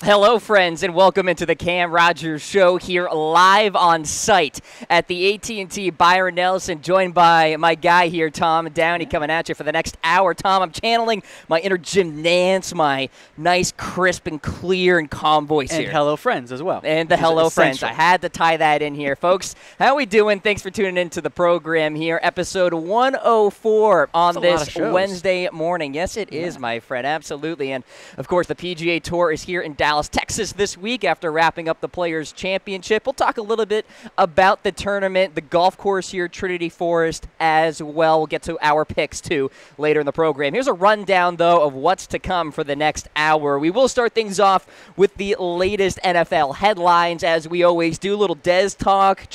Hello, friends, and welcome into the Cam Rogers Show here live on site at the AT&T Byron Nelson, joined by my guy here, Tom Downey, coming at you for the next hour. Tom, I'm channeling my inner Jim Nance, my nice, crisp, and clear and calm voice and here. Hello, friends, as well. And the hello, friends. I had to tie that in here. Folks, how we doing? Thanks for tuning into the program here. Episode 104 on this Wednesday morning. Yes, it is, my friend. Absolutely. And, of course, the PGA Tour is here in Dallas, Texas this week after wrapping up the Players' Championship. We'll talk a little bit about the tournament, the golf course here, Trinity Forest, as well. We'll get to our picks, too, later in the program. Here's a rundown, though, of what's to come for the next hour. We will start things off with the latest NFL headlines, as we always do. A little Dez talk,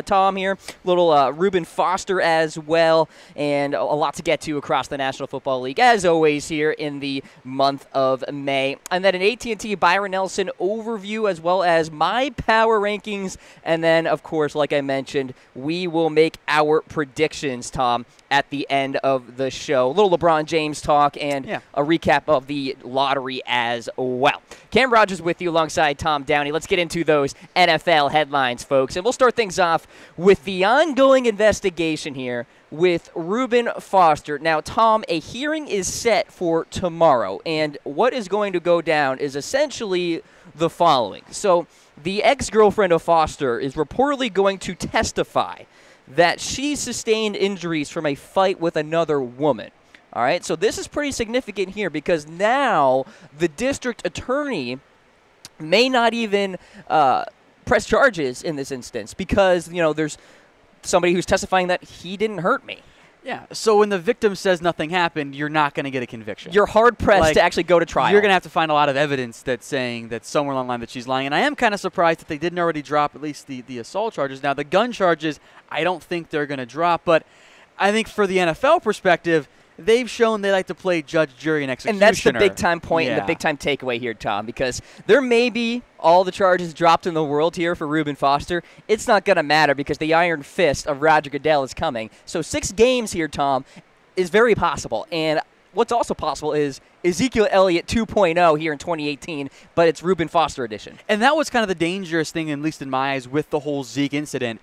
Tom here, a little Reuben Foster as well, and a lot to get to across the National Football League, as always, here in the month of May. And then an AT&T Byron Nelson overview, as well as my power rankings. And then, of course, like I mentioned, we will make our predictions, Tom, at the end of the show. A little LeBron James talk and a recap of the lottery as well. Cam Rogers with you alongside Tom Downey. Let's get into those NFL headlines, folks. And we'll start things off with the ongoing investigation here with Reuben Foster. Now, Tom, a hearing is set for tomorrow, and what is going to go down is essentially the following. So the ex-girlfriend of Foster is reportedly going to testify that she sustained injuries from a fight with another woman. All right, so this is pretty significant here because now the district attorney may not even press charges in this instance because, you know, there's somebody who's testifying that he didn't hurt me. Yeah, so when the victim says nothing happened, you're not going to get a conviction. You're hard-pressed to actually go to trial. You're going to have to find a lot of evidence that's saying that somewhere along the line that she's lying. And I am kind of surprised that they didn't already drop at least the assault charges. Now, the gun charges, I don't think they're going to drop. But I think for the NFL perspective, they've shown they like to play judge, jury, and executioner. And that's the big-time point and the big-time takeaway here, Tom, because there may be all the charges dropped in the world here for Reuben Foster. It's not going to matter because the iron fist of Roger Goodell is coming. So 6 games here, Tom, is very possible. And what's also possible is Ezekiel Elliott 2.0 here in 2018, but it's Reuben Foster edition. And that was kind of the dangerous thing, at least in my eyes, with the whole Zeke incident.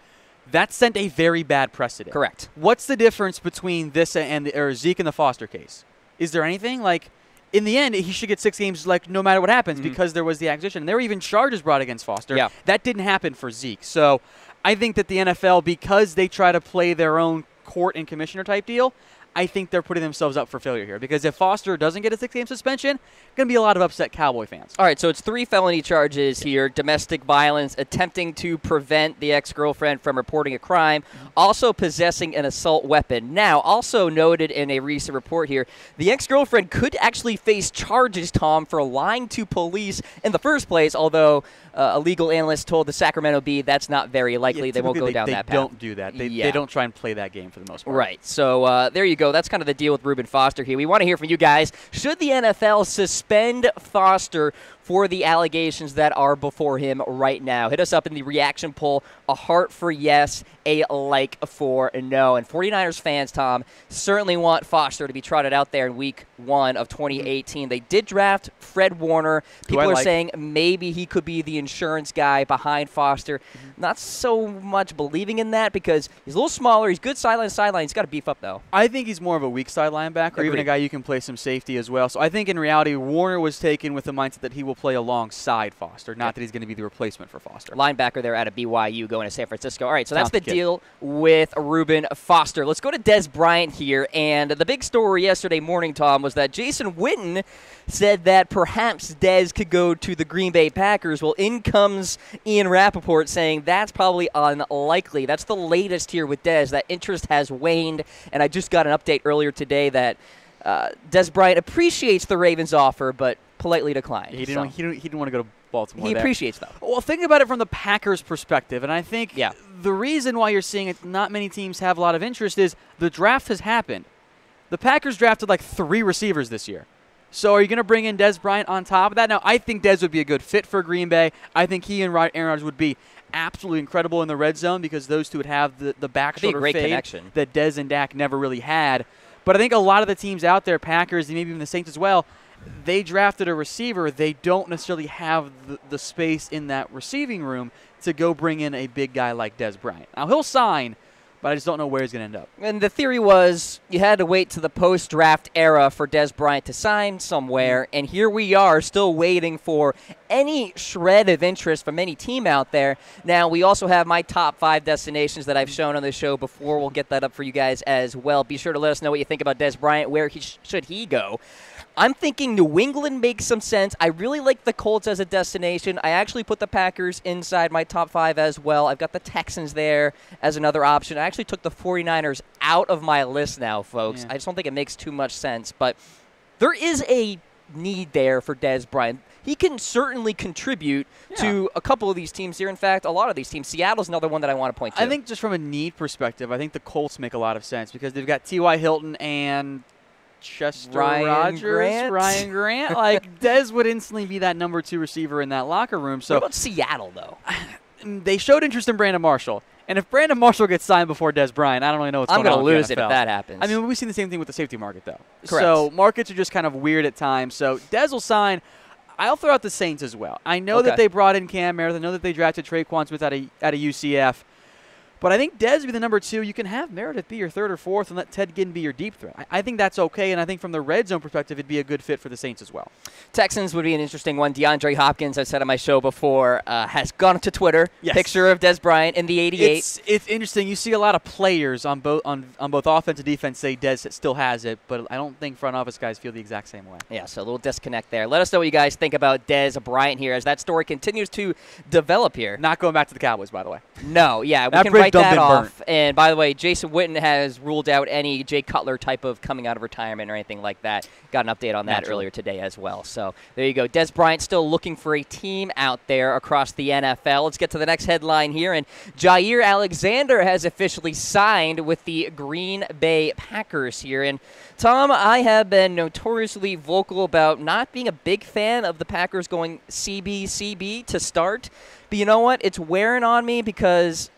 That sent a very bad precedent. Correct. What's the difference between this and Zeke and the Foster case? Is there anything? Like, in the end, he should get 6 games, like, no matter what happens, because there was the accusation. And there were even charges brought against Foster. Yeah. That didn't happen for Zeke. So I think that the NFL, because they try to play their own court and commissioner type deal, I think they're putting themselves up for failure here. Because if Foster doesn't get a 6-game suspension, going to be a lot of upset Cowboy fans. All right, so it's 3 felony charges here. Domestic violence, attempting to prevent the ex-girlfriend from reporting a crime, also possessing an assault weapon. Now, also noted in a recent report here, the ex-girlfriend could actually face charges, Tom, for lying to police in the first place, although a legal analyst told the Sacramento Bee that's not very likely. They won't go down that path. They don't do that. They don't try and play that game for the most part. Right, so there you go. That's kind of the deal with Reuben Foster here. We want to hear from you guys. Should the NFL suspend Foster for the allegations that are before him right now? Hit us up in the reaction poll. A heart for yes, a like for no. And 49ers fans, Tom, certainly want Foster to be trotted out there in week 1 of 2018. They did draft Fred Warner. People are saying maybe he could be the insurance guy behind Foster. Not so much believing in that because he's a little smaller. He's good sideline to sideline. He's got to beef up, though. I think he's more of a weak side linebacker, or even a guy you can play some safety as well. So I think in reality, Warner was taken with the mindset that he will play alongside Foster, not that he's going to be the replacement for Foster. Linebacker there out of BYU going to San Francisco. All right, so that's the deal with Reuben Foster. Let's go to Dez Bryant here. And the big story yesterday morning, Tom, was that Jason Witten said that perhaps Dez could go to the Green Bay Packers. Well, in comes Ian Rappaport saying that's probably unlikely. That's the latest here with Dez. That interest has waned, and I just got an update earlier today that Dez Bryant appreciates the Ravens' offer, but politely declined. He didn't want to go to Baltimore. He appreciates, though. Well, think about it from the Packers' perspective, and I think the reason why you're seeing it, not many teams have a lot of interest is the draft has happened. The Packers drafted like 3 receivers this year. So are you going to bring in Dez Bryant on top of that? Now, I think Dez would be a good fit for Green Bay. I think he and Aaron Rodgers would be absolutely incredible in the red zone because those two would have the back shoulder fade connection that Dez and Dak never really had. But I think a lot of the teams out there, Packers and maybe even the Saints as well, they drafted a receiver. They don't necessarily have the space in that receiving room to go bring in a big guy like Dez Bryant. Now, he'll sign, but I just don't know where he's going to end up. And the theory was you had to wait to the post-draft era for Dez Bryant to sign somewhere, and here we are still waiting for any shred of interest from any team out there. Now, we also have my top 5 destinations that I've shown on the show before. We'll get that up for you guys as well. Be sure to let us know what you think about Dez Bryant. Where should he go? I'm thinking New England makes some sense. I really like the Colts as a destination. I actually put the Packers inside my top 5 as well. I've got the Texans there as another option. I actually took the 49ers out of my list now, folks. Yeah. I just don't think it makes too much sense. But there is a need there for Dez Bryant. He can certainly contribute to a couple of these teams here. In fact, a lot of these teams. Seattle's another one that I want to point to. I think just from a need perspective, I think the Colts make a lot of sense because they've got T.Y. Hilton and Ryan Grant. Like, Dez would instantly be that number 2 receiver in that locker room. So what about Seattle, though? They showed interest in Brandon Marshall. And if Brandon Marshall gets signed before Dez Bryant, I don't really know what's going on. I'm going to lose it if that happens. I mean, we've seen the same thing with the safety market, though. Correct. So markets are just kind of weird at times. So Dez will sign. I'll throw out the Saints as well. I know that they brought in Cam Meredith. I know that they drafted Traquan Smith out of UCF. But I think Dez would be the number 2. You can have Meredith be your 3rd or 4th and let Ted Ginn be your deep threat. I think that's okay, and I think from the red zone perspective, it'd be a good fit for the Saints as well. Texans would be an interesting one. DeAndre Hopkins, I've said on my show before, has gone to Twitter. Yes. Picture of Dez Bryant in the 88. It's interesting. You see a lot of players on both offense and defense say Dez still has it, but I don't think front office guys feel the exact same way. Yeah, so a little disconnect there. Let us know what you guys think about Dez Bryant here as that story continues to develop here. Not going back to the Cowboys, by the way. No, yeah, we can write that off. And by the way, Jason Witten has ruled out any Jay Cutler type of coming out of retirement or anything like that. Got an update on that earlier today as well. So there you go. Dez Bryant still looking for a team out there across the NFL. Let's get to the next headline here. And Jair Alexander has officially signed with the Green Bay Packers here. And Tom, I have been notoriously vocal about not being a big fan of the Packers going CB to start. But you know what? It's wearing on me because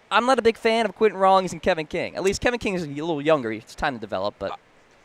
I'm not a big fan of Quentin Rawlings and Kevin King. At least Kevin King is a little younger. It's time to develop. But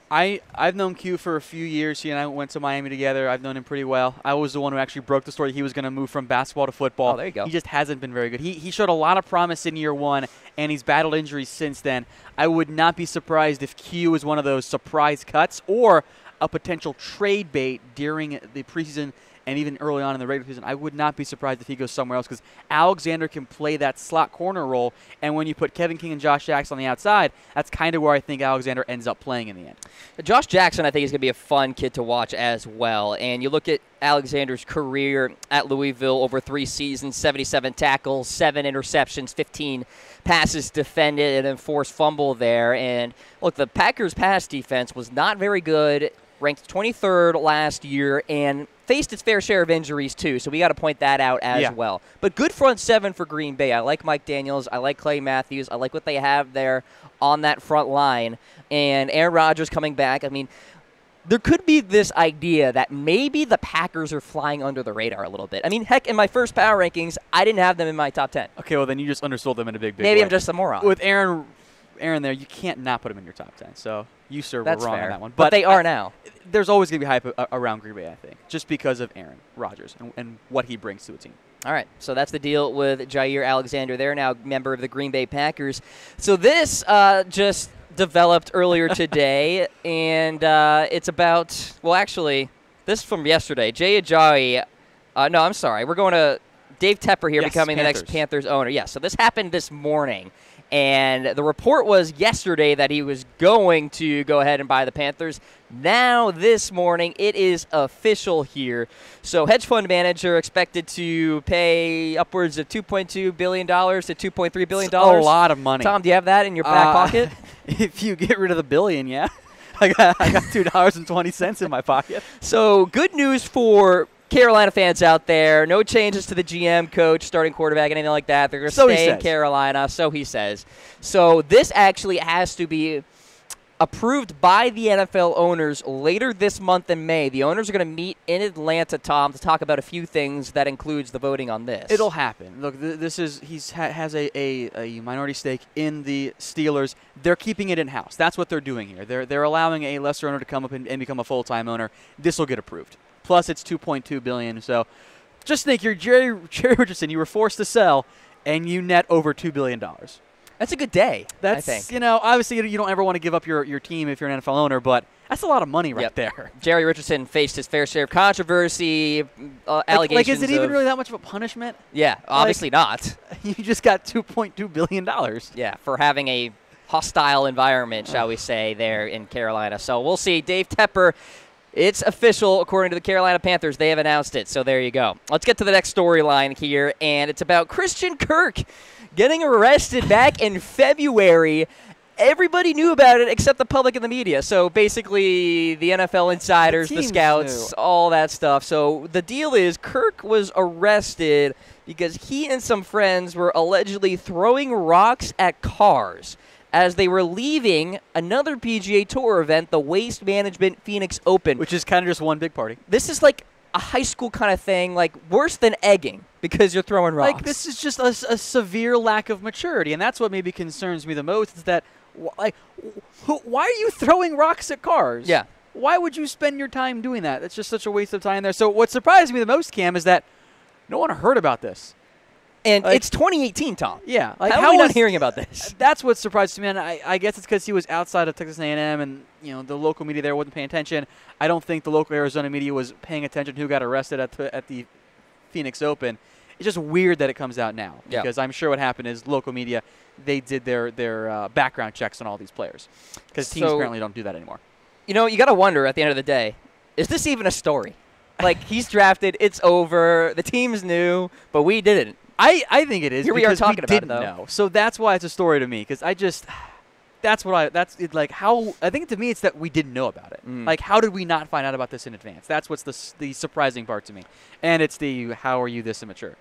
I've known Q for a few years. He and I went to Miami together. I've known him pretty well. I was the one who actually broke the story he was going to move from basketball to football. Oh, there you go. He just hasn't been very good. He showed a lot of promise in year 1, and he's battled injuries since then. I would not be surprised if Q is one of those surprise cuts or a potential trade bait during the preseason and even early on in the regular season. I would not be surprised if he goes somewhere else because Alexander can play that slot corner role, and when you put Kevin King and Josh Jackson on the outside, that's kind of where I think Alexander ends up playing in the end. Josh Jackson, I think, is going to be a fun kid to watch as well. And you look at Alexander's career at Louisville over 3 seasons, 77 tackles, 7 interceptions, 15 passes defended, and an enforced fumble there. And look, the Packers' pass defense was not very good, ranked 23rd last year, and faced its fair share of injuries too, so we got to point that out as well. But good front 7 for Green Bay. I like Mike Daniels. I like Clay Matthews. I like what they have there on that front line. And Aaron Rodgers coming back. I mean, there could be this idea that maybe the Packers are flying under the radar a little bit. I mean, heck, in my first power rankings, I didn't have them in my top 10. Okay, well, then you just undersold them in a big Maybe way. I'm just a moron. With Aaron there, you can't not put him in your top 10. So you, sir, were wrong on that one. But they are now. There's always going to be hype around Green Bay, I think, just because of Aaron Rodgers and what he brings to a team. All right, so that's the deal with Jair Alexander. They're now a member of the Green Bay Packers. So this just developed earlier today, and it's about, well, actually, this is from yesterday. Jay Ajayi, no, I'm sorry. We're going to Dave Tepper here becoming the next Panthers owner. Yeah, so this happened this morning. And the report was yesterday that he was going to go ahead and buy the Panthers. Now, this morning, it is official here. So, hedge fund manager expected to pay upwards of $2.2 billion to $2.3 billion. That's a lot of money. Tom, do you have that in your back pocket? If you get rid of the billion, yeah. I got $2.20 in my pocket. So, good news for Carolina fans out there, no changes to the GM, coach, starting quarterback, anything like that. They're going to stay in Carolina, so he says. So this actually has to be approved by the NFL owners later this month in May. The owners are going to meet in Atlanta, Tom, to talk about a few things that includes the voting on this. It'll happen. Look, this is has a minority stake in the Steelers. They're keeping it in-house. That's what they're doing here. They're allowing a lesser owner to come up and become a full-time owner. This will get approved. Plus, it's $2.2 billion. So just think you're Jerry Richardson. You were forced to sell, and you net over $2 billion. That's a good day, I think. Obviously you don't ever want to give up your team if you're an NFL owner, but that's a lot of money right there. Jerry Richardson faced his fair share of controversy, allegations. Is it even really that much of a punishment? Yeah, obviously not. You just got $2.2 billion. Yeah, for having a hostile environment, shall we say, there in Carolina. So we'll see. Dave Tepper, it's official, according to the Carolina Panthers. They have announced it, so there you go. Let's get to the next storyline here, and it's about Christian Kirk getting arrested back in February. Everybody knew about it except the public and the media. So basically the NFL insiders, the scouts, all that stuff. So the deal is Kirk was arrested because he and some friends were allegedly throwing rocks at cars as they were leaving another PGA Tour event, the Waste Management Phoenix Open. Which is kind of just one big party. This is like a high school kind of thing, like worse than egging because you're throwing rocks. Like, this is just a severe lack of maturity, and that's what maybe concerns me the most is that, why are you throwing rocks at cars? Yeah. Why would you spend your time doing that? It's just such a waste of time there. So what surprised me the most, Cam, is that no one heard about this. And it's 2018, Tom. Yeah. How are we not hearing about this? That's what surprised me, and I guess it's because he was outside of Texas A&M, and the local media there wasn't paying attention. I don't think the local Arizona media was paying attention to who got arrested at the Phoenix Open. It's just weird that it comes out now because I'm sure what happened is local media, they did their background checks on all these players because teams apparently don't do that anymore. You got to wonder at the end of the day, is this even a story? Like, he's drafted, it's over, the team's new, but we didn't. I think it is. Here we are talking about it, though. Know. So that's why it's a story to me, because I think to me it's that we didn't know about it. Like, how did we not find out about this in advance? That's what's the surprising part to me. And it's how are you this immature?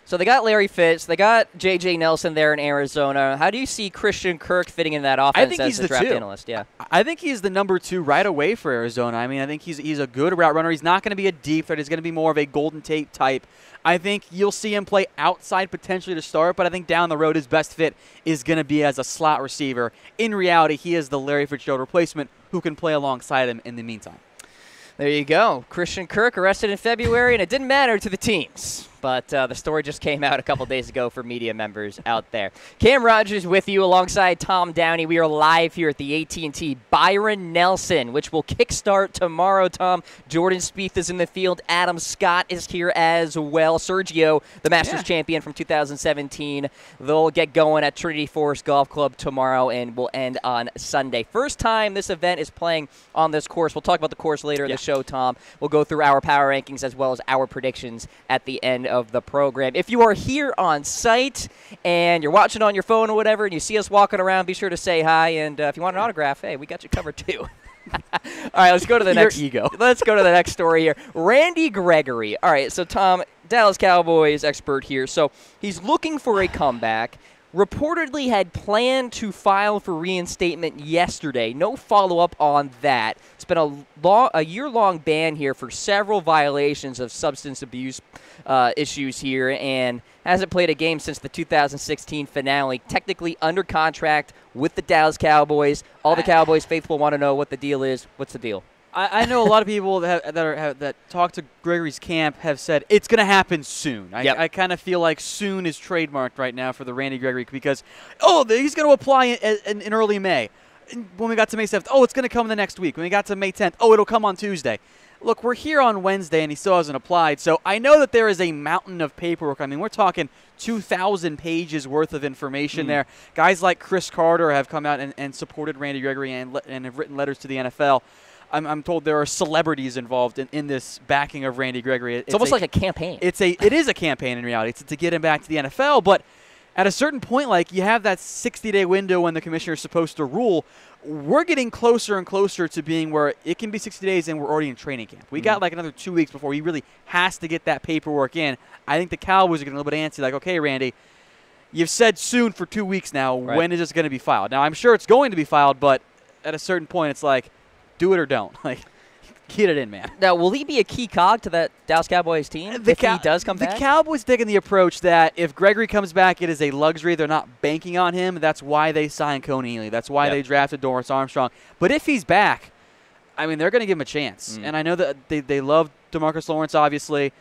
So they got Larry Fitz. They got J.J. Nelson there in Arizona. How do you see Christian Kirk fitting in that offense I think as he's the the draft two. analyst? Yeah. I think he's the number 2 right away for Arizona. I mean, I think he's a good route runner. He's not going to be a deep threat. He's going to be more of a Golden Tate type. I think you'll see him play outside potentially to start, but I think down the road his best fit is going to be as a slot receiver. In reality, he is the Larry Fitzgerald replacement who can play alongside him in the meantime. There you go. Christian Kirk arrested in February, and it didn't matter to the teams. But the story just came out a couple days ago for media members out there. Cam Rogers with you alongside Tom Downey. We are live here at the AT&T Byron Nelson, which will kickstart tomorrow, Tom. Jordan Spieth is in the field. Adam Scott is here as well. Sergio, the Masters champion from 2017. They'll get going at Trinity Forest Golf Club tomorrow and will end on Sunday. First time this event is playing on this course. We'll talk about the course later in the show, Tom. We'll go through our power rankings as well as our predictions at the end of the program. If you are here on site and you're watching on your phone or whatever and you see us walking around, be sure to say hi. And if you want an autograph, hey, we got you covered too. All right, let's go to the next. Ego. Let's go to the next story here. Randy Gregory. All right, so Tom, Dallas Cowboys expert here. So he's looking for a comeback. Reportedly had planned to file for reinstatement yesterday. No follow-up on that. It's been a year-long ban here for several violations of substance abuse issues here, and hasn't played a game since the 2016 finale. Technically under contract with the Dallas Cowboys. All the Cowboys faithful want to know what the deal is. What's the deal? I know a lot of people that talk to Gregory's camp have said it's going to happen soon. I kind of feel like soon is trademarked right now for the Randy Gregory because, he's going to apply in early May. When we got to May 7th, it's going to come the next week. When we got to May 10th, it'll come on Tuesday. Look, we're here on Wednesday, and he still hasn't applied, so I know that there is a mountain of paperwork. I mean, we're talking 2,000 pages worth of information there. Guys like Chris Carter have come out and supported Randy Gregory and have written letters to the NFL. I'm told there are celebrities involved in this backing of Randy Gregory. It's almost like a campaign. It is a campaign in reality. It's to get him back to the NFL. But at a certain point, like, you have that 60-day window when the commissioner is supposed to rule. We're getting closer and closer to being where it can be 60 days and we're already in training camp. We got like another 2 weeks before he really has to get that paperwork in. I think the Cowboys are getting a little bit antsy, like, okay, Randy, you've said soon for 2 weeks now. Right. When is this going to be filed? Now, I'm sure it's going to be filed, but at a certain point, it's like, do it or don't. Like, get it in, man. Now, will he be a key cog to that Dallas Cowboys team if he does come back? The Cowboys taking the approach that if Gregory comes back, it is a luxury. They're not banking on him. That's why they signed Coney Ely. That's why they drafted Dorrance Armstrong. But if he's back, I mean, they're going to give him a chance. And I know that they love DeMarcus Lawrence, obviously.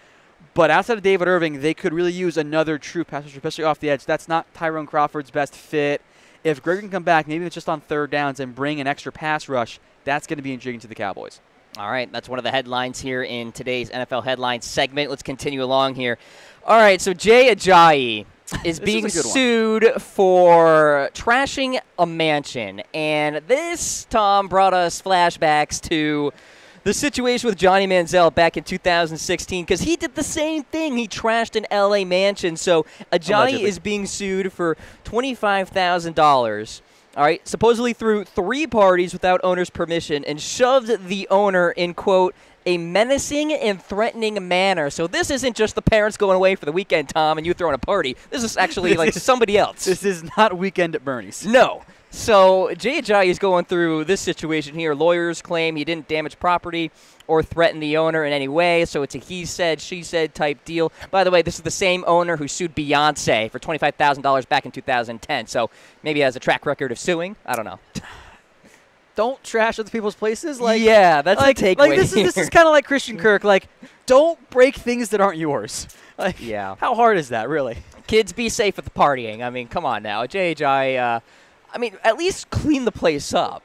But outside of David Irving, they could really use another true pass rusher, especially off the edge. That's not Tyrone Crawford's best fit. If Gregory can come back, maybe it's just on third downs and bring an extra pass rush, that's going to be intriguing to the Cowboys. All right, that's one of the headlines here in today's NFL Headlines segment. Let's continue along here. All right, so Jay Ajayi is being sued for trashing a mansion. And this, Tom, brought us flashbacks to the situation with Johnny Manziel back in 2016, because he did the same thing. He trashed an L.A. mansion. So Ajayi is being sued for $25,000. All right, supposedly through 3 parties without owner's permission, and shoved the owner in, quote, a menacing and threatening manner. So this isn't just the parents going away for the weekend, Tom, and you throwing a party. This is actually like somebody else. This is not Weekend at Bernie's. No. So Jay Ajayi is going through this situation here. Lawyers claim he didn't damage property or threaten the owner in any way. So it's a he said, she said type deal. By the way, this is the same owner who sued Beyonce for $25,000 back in 2010. So maybe he has a track record of suing. I don't know. Don't trash other people's places. Like, yeah, that's like, a takeaway. Like this is kind of like Christian Kirk. Like, don't break things that aren't yours. Like, how hard is that, really? Kids, be safe at the partying. I mean, come on now, Jay Ajayi. I mean, at least clean the place up,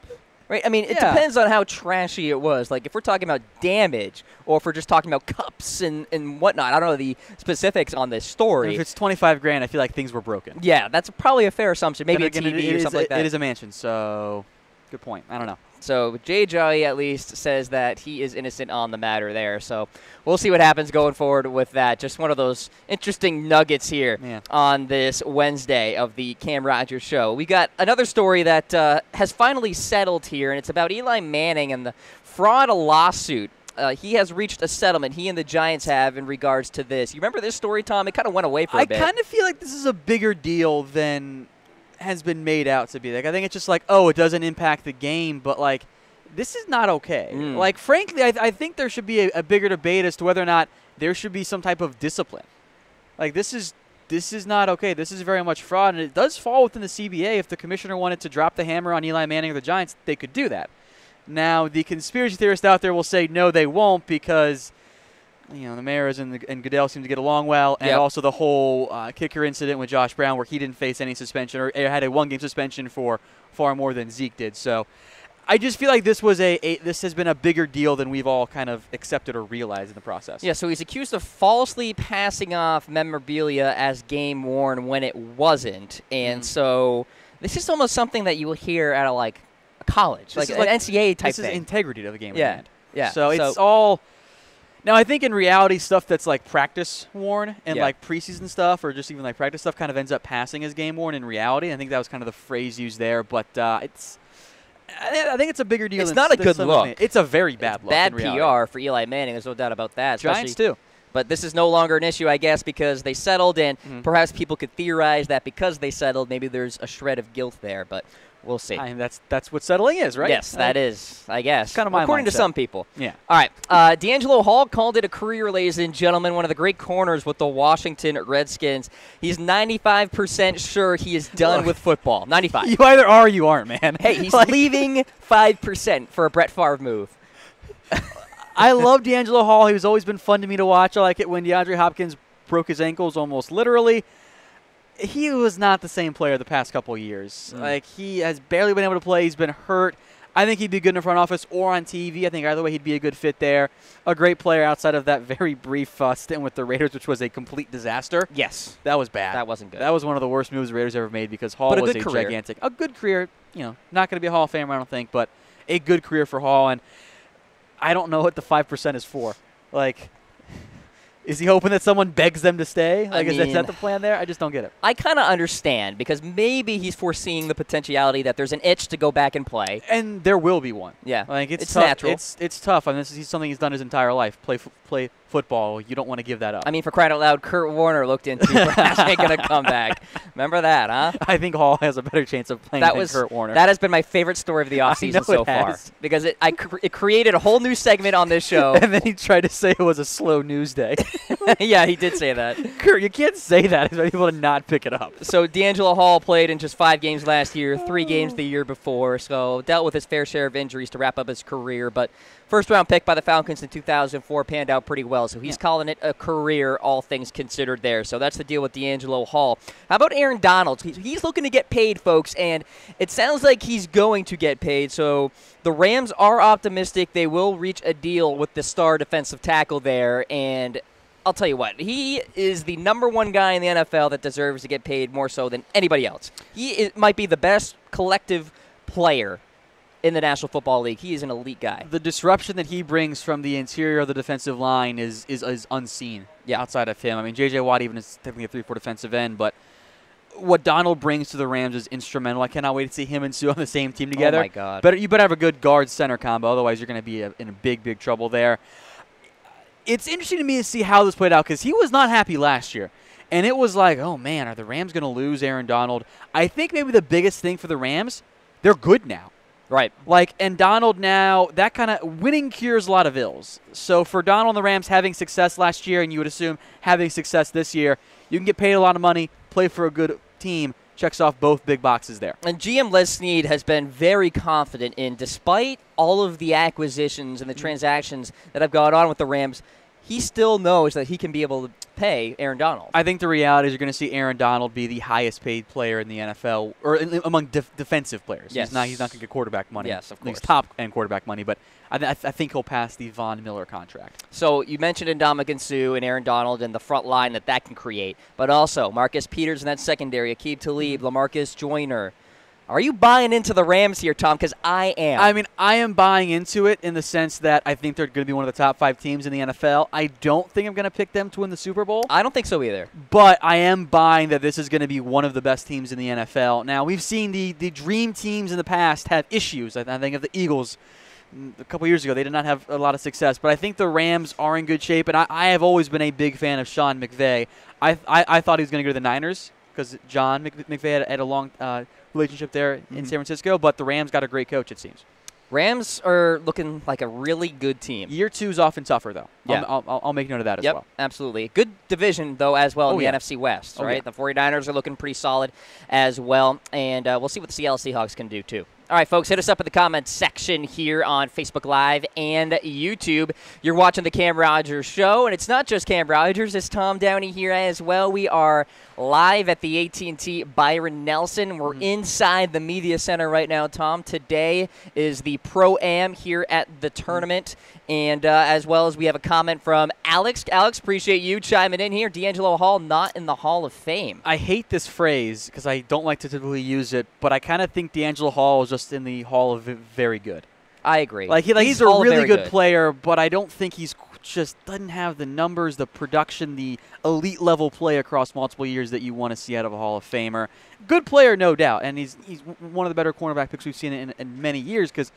right? I mean, it depends on how trashy it was. Like, if we're talking about damage or if we're just talking about cups and whatnot, I don't know the specifics on this story. If it's $25,000, I feel like things were broken. Yeah, that's probably a fair assumption. Maybe again, a TV or something like that. It is a mansion, so good point. I don't know. So Jay Ajayi at least says that he is innocent on the matter there. So we'll see what happens going forward with that. Just one of those interesting nuggets here on this Wednesday of the Cam Rogers Show. We got another story that has finally settled here, and it's about Eli Manning and the fraud lawsuit. He has reached a settlement, he and the Giants have, in regards to this. You remember this story, Tom? It kind of went away for a bit. I kind of feel like this is a bigger deal than has been made out to be. Like, I think it's just like, oh, it doesn't impact the game, but like, this is not okay. Like, frankly, I think there should be a bigger debate as to whether or not there should be some type of discipline. Like, this is not okay. This is very much fraud, and it does fall within the CBA. If the commissioner wanted to drop the hammer on Eli Manning or the Giants, they could do that. Now, the conspiracy theorists out there will say no, they won't, because the Mayors and Goodell seem to get along well, and also the whole kicker incident with Josh Brown, where he didn't face any suspension or had a 1-game suspension for far more than Zeke did. So I just feel like this was this has been a bigger deal than we've all kind of accepted or realized in the process. Yeah, so he's accused of falsely passing off memorabilia as game worn when it wasn't, and so this is almost something that you will hear out of like a college, like an NCAA type thing. This is integrity of the game. Yeah. So it's all. Now, I think in reality, stuff that's like practice worn and like preseason stuff or just even like practice stuff kind of ends up passing as game worn in reality. I think that was kind of the phrase used there, but I think it's a bigger deal. It's not a good look. It's a very bad look. Bad PR for Eli Manning. There's no doubt about that. Giants too. But this is no longer an issue, I guess, because they settled, and perhaps people could theorize that because they settled, maybe there's a shred of guilt there. But we'll see. I mean, that's what settling is, right? Yes, that is, I guess. Kind of my according mindset. to some people. Yeah. All right. D'Angelo Hall called it a career, ladies and gentlemen. One of the great corners with the Washington Redskins. He's 95% sure he is done with football. 95. You either are or you aren't, man. Hey, he's leaving 5% for a Brett Favre move. I love D'Angelo Hall. He's always been fun to me to watch. I like it when DeAndre Hopkins broke his ankles almost literally. He was not the same player the past couple of years. Like, he has barely been able to play. He's been hurt. I think he'd be good in the front office or on TV. I think either way he'd be a good fit there. A great player outside of that very brief stint with the Raiders, which was a complete disaster. Yes. That was bad. That wasn't good. That was one of the worst moves the Raiders ever made because Hall was a gigantic. A good career. Not going to be a Hall of Famer, I don't think, but a good career for Hall. And I don't know what the 5% is for. Like, is he hoping that someone begs them to stay? Like, is that the plan there? I just don't get it. I kind of understand because maybe he's foreseeing the potentiality that there's an itch to go back and play. And there will be one. Yeah. Like, it's it's tough. natural. It's tough. I mean, this is something he's done his entire life. Play football. You don't want to give that up. I mean, for crying out loud, Kurt Warner looked into perhaps making a comeback. Remember that, huh? I think Hall has a better chance of playing than Kurt Warner. That has been my favorite story of the offseason so far. Because it created a whole new segment on this show. And then he tried to say it was a slow news day. Yeah, he did say that. Kurt, you can't say that. It's people to not pick it up. So D'Angelo Hall played in just 5 games last year, 3 games the year before, so dealt with his fair share of injuries to wrap up his career. But first-round pick by the Falcons in 2004 panned out pretty well, so he's calling it a career, all things considered there. So that's the deal with D'Angelo Hall. How about Aaron Donald? He's looking to get paid, folks, and it sounds like he's going to get paid. So the Rams are optimistic they will reach a deal with the star defensive tackle there, and I'll tell you what, he is the #1 guy in the NFL that deserves to get paid more so than anybody else. He might be the best collective player in the National Football League. He is an elite guy. The disruption that he brings from the interior of the defensive line is unseen outside of him. I mean, J.J. Watt even is technically a 3-4 defensive end, but what Donald brings to the Rams is instrumental. I cannot wait to see him and Sue on the same team together. Oh, my God. You better have a good guard-center combo, otherwise you're going to be in big, big trouble there. It's interesting to me to see how this played out because he was not happy last year. And it was like, oh, man, are the Rams going to lose Aaron Donald? I think maybe the biggest thing for the Rams, they're good now. Right. And Donald now, that kind of winning cures a lot of ills. So for Donald and the Rams having success last year, and you would assume having success this year, you can get paid a lot of money, play for a good team, checks off both big boxes there. And GM Les Snead has been very confident in, despite all of the acquisitions and the transactions that have gone on with the Rams, he still knows that he can be able to pay Aaron Donald. I think the reality is you're going to see Aaron Donald be the highest paid player in the NFL, or among defensive players. Yes. He's not going to get quarterback money. Yes, of course. He's top-end quarterback money, but I think he'll pass the Von Miller contract. So you mentioned Ndamukong Suh and Aaron Donald and the front line that can create, but also Marcus Peters in that secondary, Aqib Talib, LaMarcus Joyner. Are you buying into the Rams here, Tom? Because I am. I mean, I am buying into it in the sense that I think they're going to be one of the top 5 teams in the NFL. I don't think I'm going to pick them to win the Super Bowl. I don't think so either. But I am buying that this is going to be one of the best teams in the NFL. Now, we've seen the dream teams in the past have issues. I think of the Eagles a couple years ago. They did not have a lot of success. But I think the Rams are in good shape, and I have always been a big fan of Sean McVay. I thought he was going to go to the Niners because John McVay had a long relationship there in San Francisco, but the Rams got a great coach, it seems. Rams are looking like a really good team. Year 2 is often tougher, though. Yeah. I'll make note of that as well. Yep, absolutely. Good division, though, as well in the NFC West, right? Yeah. The 49ers are looking pretty solid as well, and we'll see what the Seattle Seahawks can do, too. All right, folks, hit us up in the comments section here on Facebook Live and YouTube. You're watching the Cam Rogers Show, and it's not just Cam Rogers. It's Tom Downey here as well. We are live at the AT&T Byron Nelson. We're inside the media center right now, Tom. Today is the Pro-Am here at the tournament, and as well as we have a comment from Alex. Alex, appreciate you chiming in here. D'Angelo Hall not in the Hall of Fame. I hate this phrase because I don't like to typically use it, but I kind of think D'Angelo Hall is just in the Hall of Very Good. I agree. He's a really good player, but I don't think he's just doesn't have the numbers, the production, the elite level play across multiple years that you want to see out of a Hall of Famer. Good player, no doubt, and he's one of the better cornerback picks we've seen in many years because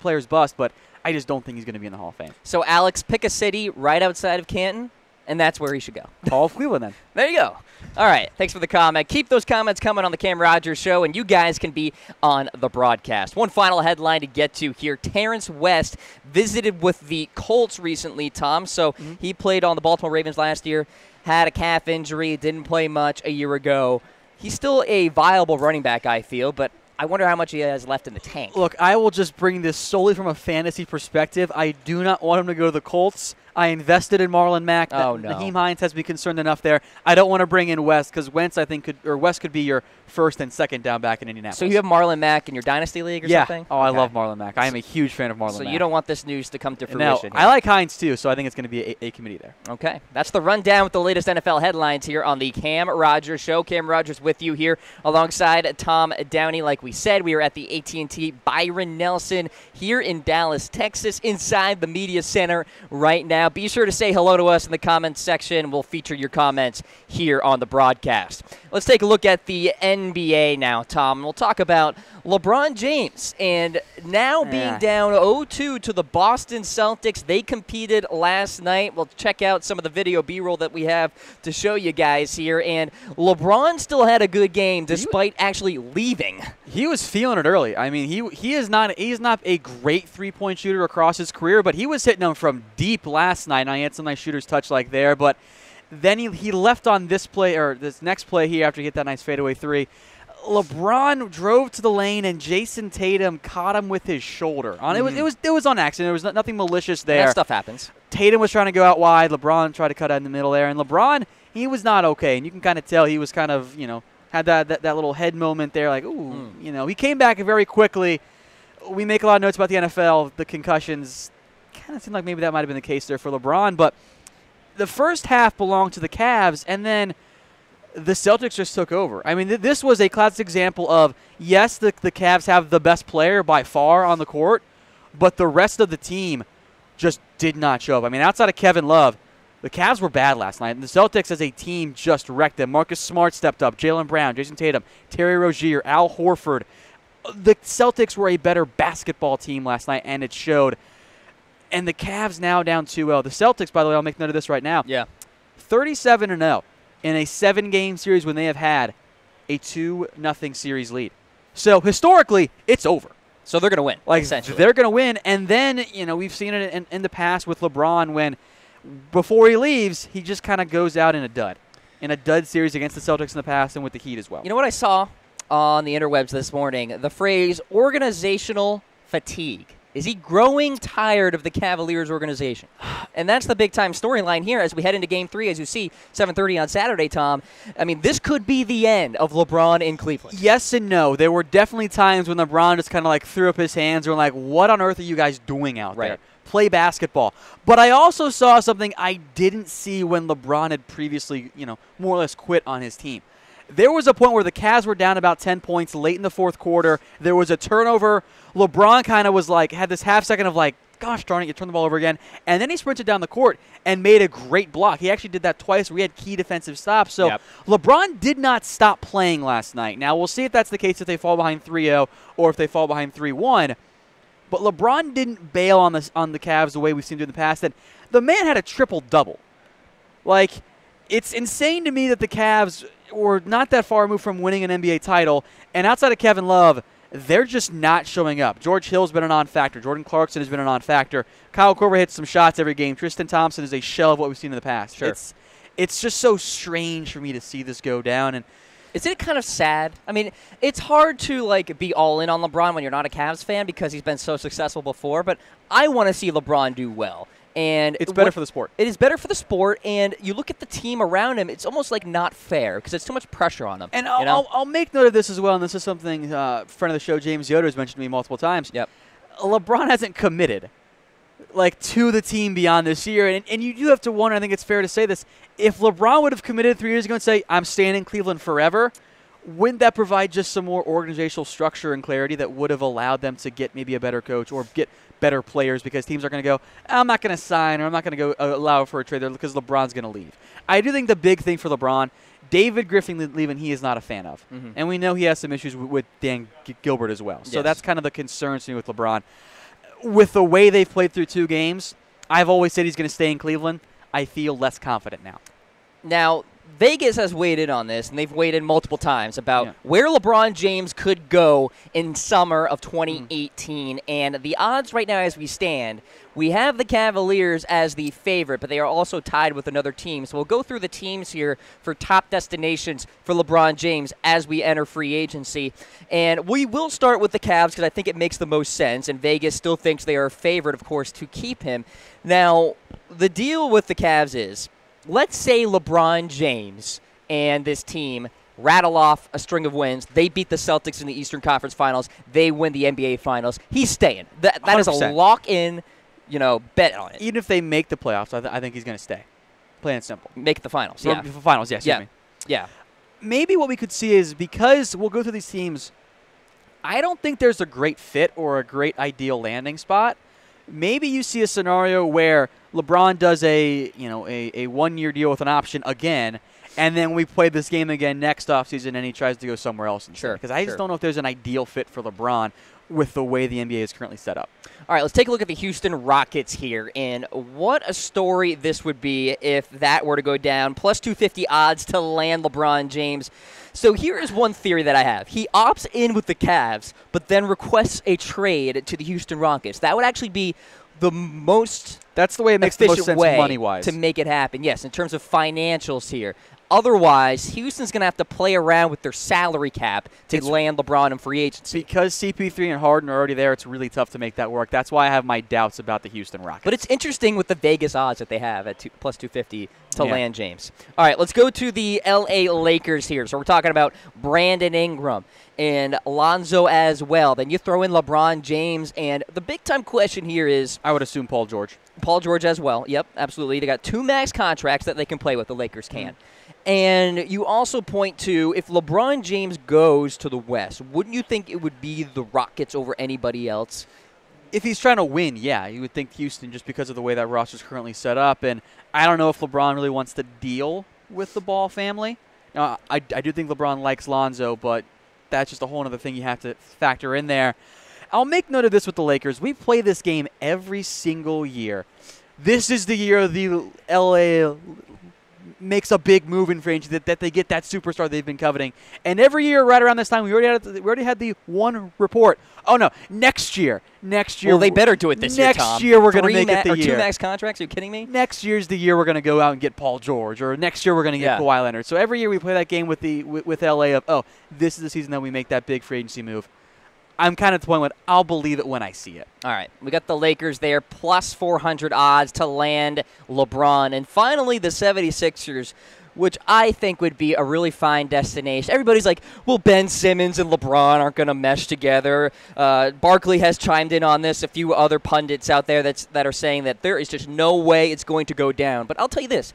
players bust, but I just don't think he's going to be in the Hall of Fame. So Alex, pick a city right outside of Canton, and that's where he should go. Hall of Cleveland, then. There you go. All right. Thanks for the comment. Keep those comments coming on the Cam Rogers Show, and you guys can be on the broadcast. One final headline to get to here. Terrence West visited with the Colts recently, Tom. So he played on the Baltimore Ravens last year, had a calf injury, didn't play much a year ago. He's still a viable running back, I feel, but I wonder how much he has left in the tank. Look, I will just bring this solely from a fantasy perspective. I do not want him to go to the Colts. I invested in Marlon Mack. Oh, no. Naheem Hines has me concerned enough there. I don't want to bring in West because West could be your first and second down back in Indianapolis. So you have Marlon Mack in your Dynasty League or something? Oh, I love Marlon Mack. I am a huge fan of Marlon Mack. So you don't want this news to come to fruition. No, I like Hines too, so I think it's going to be a committee there. Okay. That's the rundown with the latest NFL headlines here on the Cam Rogers Show. Cam Rogers with you here alongside Tom Downey. Like we said, we are at the AT&T Byron Nelson here in Dallas, Texas, inside the media center right now. Be sure to say hello to us in the comments section. We'll feature your comments here on the broadcast. Let's take a look at the NBA now, Tom. We'll talk about LeBron James. And now being down 0-2 to the Boston Celtics. They competed last night. We'll check out some of the video B-roll that we have to show you guys here. And LeBron still had a good game despite actually leaving. He was feeling it early. I mean, he's not a great three-point shooter across his career, but he was hitting them from deep last night. Now, he had some nice shooters touch like there, but then he left on this play, or this next play here after he hit that nice fadeaway three. LeBron drove to the lane, and Jason Tatum caught him with his shoulder. It was on accident. There was nothing malicious there. That stuff happens. Tatum was trying to go out wide. LeBron tried to cut out in the middle there, and LeBron, he was not okay, and you can kind of tell he was kind of, had that little head moment there, like, ooh, he came back very quickly. We make a lot of notes about the NFL, the concussions. Kind of seemed like maybe that might have been the case there for LeBron, but the first half belonged to the Cavs, and then the Celtics just took over. I mean, this was a classic example of, yes, the Cavs have the best player by far on the court, but the rest of the team just did not show up. I mean, outside of Kevin Love, the Cavs were bad last night, and the Celtics as a team just wrecked them. Marcus Smart stepped up, Jaylen Brown, Jason Tatum, Terry Rozier, Al Horford. The Celtics were a better basketball team last night, and it showed. And the Cavs now down 2-0. The Celtics, by the way, I'll make note of this right now. Yeah. 37-0 in a 7-game series when they have had a 2-0 series lead. So historically, it's over. So they're going to win, essentially. They're going to win. And then, we've seen it in the past with LeBron when before he leaves, he just kind of goes out in a dud. In a dud series against the Celtics in the past and with the Heat as well. You know what I saw on the interwebs this morning? The phrase organizational fatigue. Is he growing tired of the Cavaliers organization? And that's the big-time storyline here as we head into Game 3, as you see, 7:30 on Saturday, Tom. I mean, this could be the end of LeBron in Cleveland. Yes and no. There were definitely times when LeBron just kind of like threw up his hands and were like, what on earth are you guys doing out there? Play basketball. But I also saw something I didn't see when LeBron had previously, more or less quit on his team. There was a point where the Cavs were down about 10 points late in the fourth quarter. There was a turnover. LeBron kind of was like, had this half second of like, gosh darn it, you turn the ball over again. And then he sprinted down the court and made a great block. He actually did that twice where he had key defensive stops. So LeBron did not stop playing last night. Now, we'll see if that's the case if they fall behind 3-0 or if they fall behind 3-1. But LeBron didn't bail on the Cavs the way we've seen him in the past. And the man had a triple-double. Like, it's insane to me that the Cavs were not that far removed from winning an NBA title. And outside of Kevin Love, they're just not showing up. George Hill's been a non-factor. Jordan Clarkson has been a non-factor. Kyle Korver hits some shots every game. Tristan Thompson is a shell of what we've seen in the past. Sure. It's just so strange for me to see this go down. And isn't it kind of sad? I mean, it's hard to be all in on LeBron when you're not a Cavs fan because he's been so successful before, but I want to see LeBron do well. And it's better for the sport. It is better for the sport, and you look at the team around him, it's almost like not fair because it's too much pressure on him. And I'll make note of this as well, and this is something friend of the show, James Yoder, has mentioned to me multiple times. Yep. LeBron hasn't committed to the team beyond this year, and you do have to wonder, I think it's fair to say this, if LeBron would have committed 3 years ago and say, I'm staying in Cleveland forever, wouldn't that provide just some more organizational structure and clarity that would have allowed them to get maybe a better coach or get better players because teams are going to go, I'm not going to sign or I'm not going to go allow for a trade there because LeBron's going to leave. I do think the big thing for LeBron, David Griffin leaving, he is not a fan of. Mm-hmm. And we know he has some issues with Dan Gilbert as well. So that's kind of the concern to me with LeBron. With the way they've played through 2 games, I've always said he's going to stay in Cleveland. I feel less confident now. Now, Vegas has weighed in on this, and they've weighed in multiple times about where LeBron James could go in summer of 2018. And the odds right now as we stand, we have the Cavaliers as the favorite, but they are also tied with another team. So we'll go through the teams here for top destinations for LeBron James as we enter free agency. And we will start with the Cavs because I think it makes the most sense, and Vegas still thinks they are a favorite, of course, to keep him. Now, the deal with the Cavs is, let's say LeBron James and this team rattle off a string of wins. They beat the Celtics in the Eastern Conference Finals. They win the NBA Finals. He's staying. That is a lock-in, bet on it. Even if they make the playoffs, I think he's going to stay. Plain and simple. Make the finals, yeah. Finals, yes. Yeah. Maybe what we could see is, because we'll go through these teams, I don't think there's a great fit or a great ideal landing spot. Maybe you see a scenario where LeBron does a 1-year deal with an option again, and then we play this game again next offseason, and he tries to go somewhere else instead. Sure. Because I just don't know if there's an ideal fit for LeBron with the way the NBA is currently set up. All right, let's take a look at the Houston Rockets here, and what a story this would be if that were to go down. Plus 250 odds to land LeBron James. So here is one theory that I have. He opts in with the Cavs, but then requests a trade to the Houston Rockets. That would actually be the most That's the way it makes the most sense money-wise. To make it happen, yes, in terms of financials here. Otherwise, Houston's going to have to play around with their salary cap to land LeBron in free agency. Because CP3 and Harden are already there, it's really tough to make that work. That's why I have my doubts about the Houston Rockets. But it's interesting with the Vegas odds that they have at plus 250 to land James. All right, let's go to the L.A. Lakers here. So we're talking about Brandon Ingram and Lonzo as well. Then you throw in LeBron James, and the big-time question here is... I would assume Paul George. Paul George as well. Yep, absolutely. They got 2 max contracts that they can play with, the Lakers can. And you also point to, if LeBron James goes to the West, wouldn't you think it would be the Rockets over anybody else? If he's trying to win, yeah, you would think Houston just because of the way that roster is currently set up. And I don't know if LeBron really wants to deal with the Ball family. Now, I do think LeBron likes Lonzo, but that's just a whole other thing you have to factor in there. I'll make note of this with the Lakers. We play this game every single year. This is the year the L.A. makes a big move in free agency, that they get that superstar they've been coveting. And every year right around this time, we already had the one report. Oh, no, next year. Well, they better do it this year, Tom. Next year we're going to make it the year. 2 max contracts? Are you kidding me? Next year's the year we're going to go out and get Paul George, or next year we're going to get Kawhi Leonard. So every year we play that game with L.A. of, oh, this is the season that we make that big free agency move. I'm kind of at the point when I'll believe it when I see it. All right. We got the Lakers there, plus 400 odds to land LeBron. And finally, the 76ers, which I think would be a really fine destination. Everybody's like, well, Ben Simmons and LeBron aren't going to mesh together. Barkley has chimed in on this. A few other pundits out there that are saying that there is just no way it's going to go down. But I'll tell you this.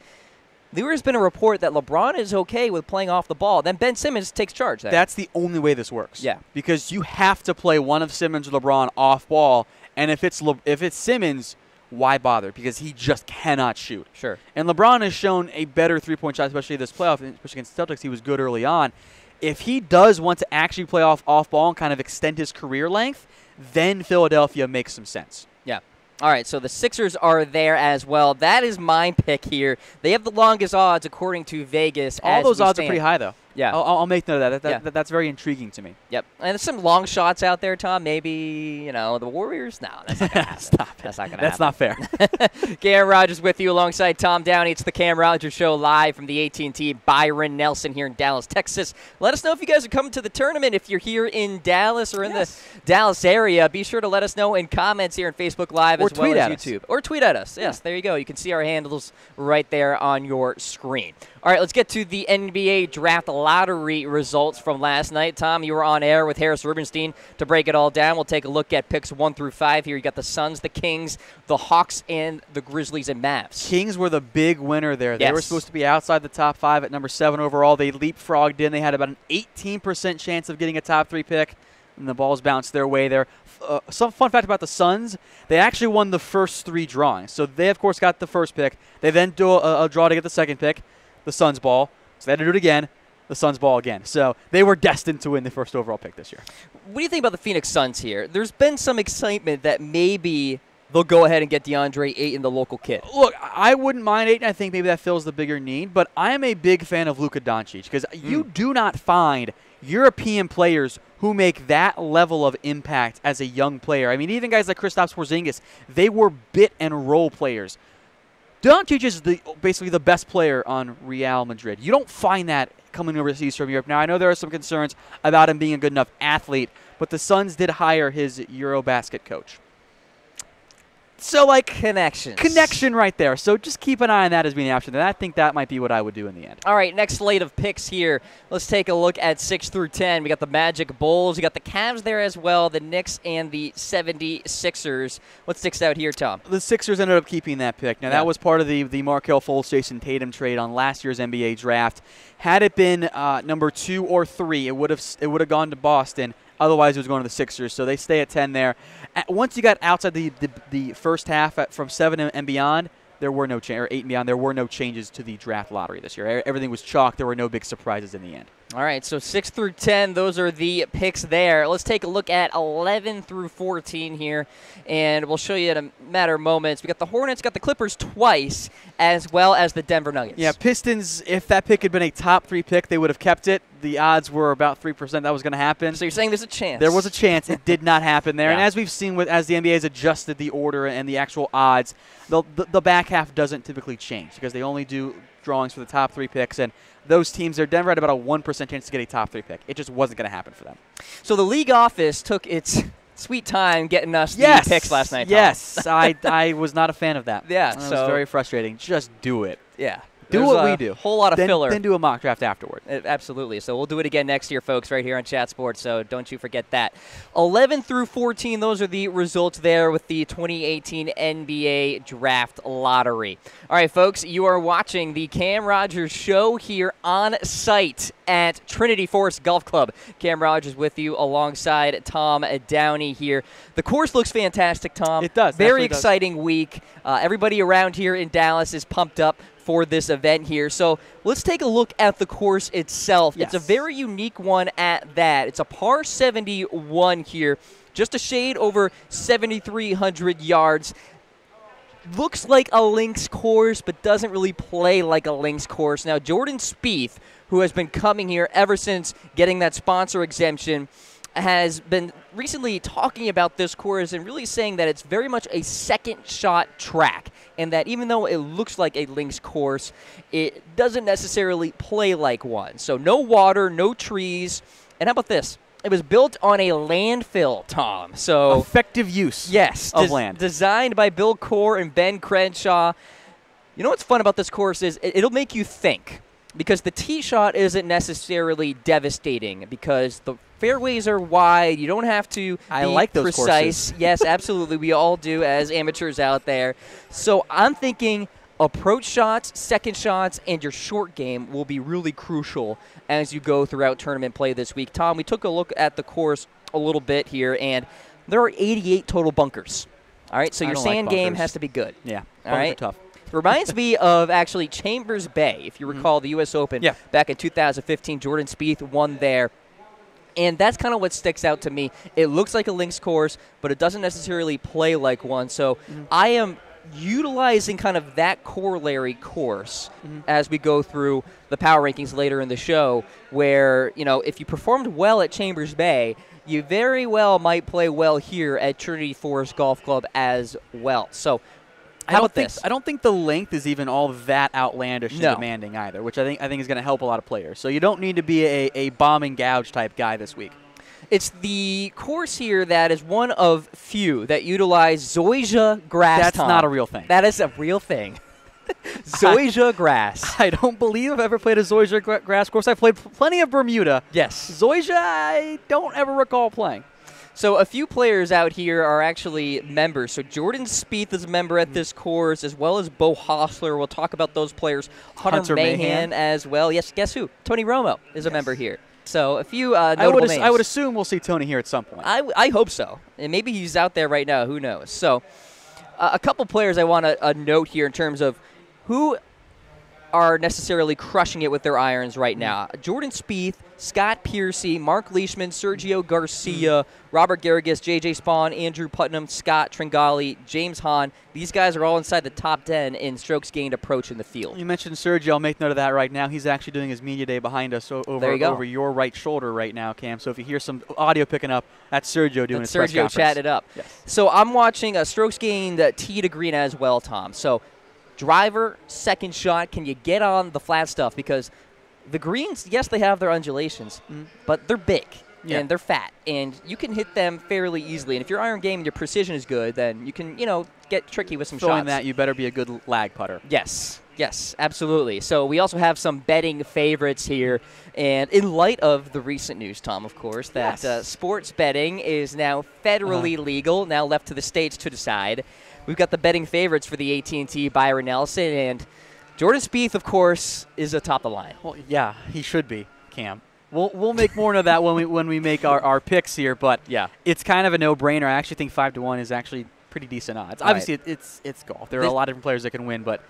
There has been a report that LeBron is okay with playing off the ball. Then Ben Simmons takes charge there. That's the only way this works. Yeah. Because you have to play one of Simmons or LeBron off ball, and if it's Simmons, why bother? Because he just cannot shoot. Sure. And LeBron has shown a better three-point shot, especially this playoff, especially against the Celtics. He was good early on. If he does want to actually play off ball and kind of extend his career length, then Philadelphia makes some sense. Yeah. All right, so the Sixers are there as well. That is my pick here. They have the longest odds according to Vegas. All those odds are pretty high, though. Yeah. I'll make note of that. That's very intriguing to me. Yep. And there's some long shots out there, Tom. Maybe, the Warriors? No, that's not going to happen. Stop it. That's not going to happen. That's not fair. Cam Rogers with you alongside Tom Downey. It's the Cam Rogers Show live from the AT&T Byron Nelson here in Dallas, Texas. Let us know if you guys are coming to the tournament. If you're here in Dallas or in the Dallas area, be sure to let us know in comments here on Facebook Live as well as YouTube. Or tweet at us. Yes, there you go. You can see our handles right there on your screen. All right, let's get to the NBA Draft Lottery results from last night. Tom, you were on air with Harris Rubenstein to break it all down. We'll take a look at picks 1 through 5 here. You got the Suns, the Kings, the Hawks, and the Grizzlies and Mavs. Kings were the big winner there. They were supposed to be outside the top 5 at number 7 overall. They leapfrogged in. They had about an 18% chance of getting a top 3 pick, and the balls bounced their way there. Some fun fact about the Suns, they actually won the first 3 drawings. So they, of course, got the first pick. They then do a draw to get the second pick. The Suns ball. So they had to do it again. The Suns ball again. So they were destined to win the first overall pick this year. What do you think about the Phoenix Suns here? There's been some excitement that maybe they'll go ahead and get DeAndre Ayton, the local kid. Look, I wouldn't mind Ayton. I think maybe that fills the bigger need. But I am a big fan of Luka Doncic because you do not find European players who make that level of impact as a young player. I mean, even guys like Kristaps Porzingis, they were bit and roll players. Doncic is basically the best player on Real Madrid. You don't find that coming overseas from Europe. Now, I know there are some concerns about him being a good enough athlete, but the Suns did hire his Eurobasket coach. So, connection right there. So just keep an eye on that as being an option. And I think that might be what I would do in the end. All right, next slate of picks here. Let's take a look at 6 through 10. We got the Magic Bulls. We got the Cavs there as well, the Knicks and the 76ers. What sticks out here, Tom? The Sixers ended up keeping that pick. Now, that was part of the Markelle Fultz, Jason Tatum trade on last year's NBA draft. Had it been number 2 or 3, it would have gone to Boston. Otherwise, it was going to the Sixers, so they stay at 10 there. Once you got outside the first half from 7 and beyond, there were no or 8 and beyond, there were no changes to the draft lottery this year. Everything was chalk. There were no big surprises in the end. All right, so 6 through 10, those are the picks there. Let's take a look at 11 through 14 here, and we'll show you in a matter of moments. We got the Hornets, got the Clippers twice, as well as the Denver Nuggets. Yeah, Pistons, if that pick had been a top 3 pick, they would have kept it. The odds were about 3% that was going to happen. So you're saying there's a chance? There was a chance. It did not happen there. Yeah. And as we've seen as the NBA has adjusted the order and the actual odds, the back half doesn't typically change because they only do drawings for the top 3 picks. And those teams, Denver had about a 1% chance to get a top 3 pick. It just wasn't going to happen for them. So the league office took its sweet time getting us the picks last night, Tom. Yes, I was not a fan of that. Yeah. It was very frustrating. Just do it. Yeah. Do what we do. Whole lot of filler. Then do a mock draft afterward. Absolutely. So we'll do it again next year, folks, right here on Chat Sports. So don't you forget that. 11 through 14, those are the results there with the 2018 NBA Draft Lottery. All right, folks, you are watching the Cam Rogers Show here on site at Trinity Forest Golf Club. Cam Rogers with you alongside Tom Downey here. The course looks fantastic, Tom. It does. Very exciting week. Everybody around here in Dallas is pumped up for this event here. So let's take a look at the course itself. Yes. It's a very unique one at that. It's a par 71 here, just a shade over 7,300 yards. Looks like a links course, but doesn't really play like a links course. Now, Jordan Spieth, who has been coming here ever since getting that sponsor exemption, has been recently talking about this course and really saying that it's very much a second shot track, and that even though it looks like a links course, it doesn't necessarily play like one. So no water, no trees, and how about this? It was built on a landfill, Tom. So effective use of land. Designed by Bill Core and Ben Crenshaw. You know what's fun about this course is it'll make you think, because the tee shot isn't necessarily devastating because the fairways are wide. You don't have to be like those precise. Courses. Yes, absolutely. We all do as amateurs out there. So I'm thinking approach shots, second shots, and your short game will be really crucial as you go throughout tournament play this week. Tom, we took a look at the course a little bit here, and there are 88 total bunkers. All right, so your sand game has to be good. Yeah, all right. Tough. It reminds me of actually Chambers Bay, if you recall the U.S. Open back in 2015. Jordan Spieth won there. And that's kind of what sticks out to me. It looks like a links course, but it doesn't necessarily play like one. So I am utilizing kind of that corollary course as we go through the power rankings later in the show, where, you know, if you performed well at Chambers Bay, you very well might play well here at Trinity Forest Golf Club as well. So how about this? I don't think the length is even all that outlandish and demanding either, which I think is going to help a lot of players. So you don't need to be a bomb and gouge type guy this week. It's the course here that is one of few that utilize zoysia grass. That's not a real thing. That is a real thing. Zoysia grass. I don't believe I've ever played a zoysia grass course. I've played plenty of Bermuda. Yes. Zoysia, I don't ever recall playing. So a few players out here are actually members. So Jordan Spieth is a member at this course, as well as Bo Hostler. We'll talk about those players. Hunter Mahan as well. Yes, guess who? Tony Romo is a member here. So a few notable names. I would assume we'll see Tony here at some point. I hope so. And maybe he's out there right now. Who knows? So a couple players I want to note here in terms of who are necessarily crushing it with their irons right now. Jordan Spieth, Scott Piercy, Mark Leishman, Sergio Garcia, Robert Garrigus, J.J. Spawn, Andrew Putnam, Scott Tringali, James Hahn. These guys are all inside the top 10 in strokes gained approach in the field. You mentioned Sergio. I'll make note of that right now. He's actually doing his media day behind us over your right shoulder right now, Cam. So if you hear some audio picking up, that's Sergio doing his press conference. Sergio chatted up. Yes. So I'm watching a strokes gained tee to green as well, Tom. So driver, second shot, can you get on the flat stuff? Because the greens, yes, they have their undulations, but they're big and they're fat, and you can hit them fairly easily. And if your iron game and your precision is good, then you can, get tricky with some shots. Showing that, you better be a good lag putter. Yes, absolutely. So we also have some betting favorites here. And in light of the recent news, Tom, of course, that sports betting is now federally legal, now left to the states to decide. We've got the betting favorites for the AT&T Byron Nelson, and Jordan Spieth, of course, is atop the line. Well, yeah, he should be, Cam. We'll make more of that when we make our picks here, but it's kind of a no-brainer. I actually think 5-1 is actually pretty decent odds. Right. Obviously, it's golf. There are a lot of different players that can win, but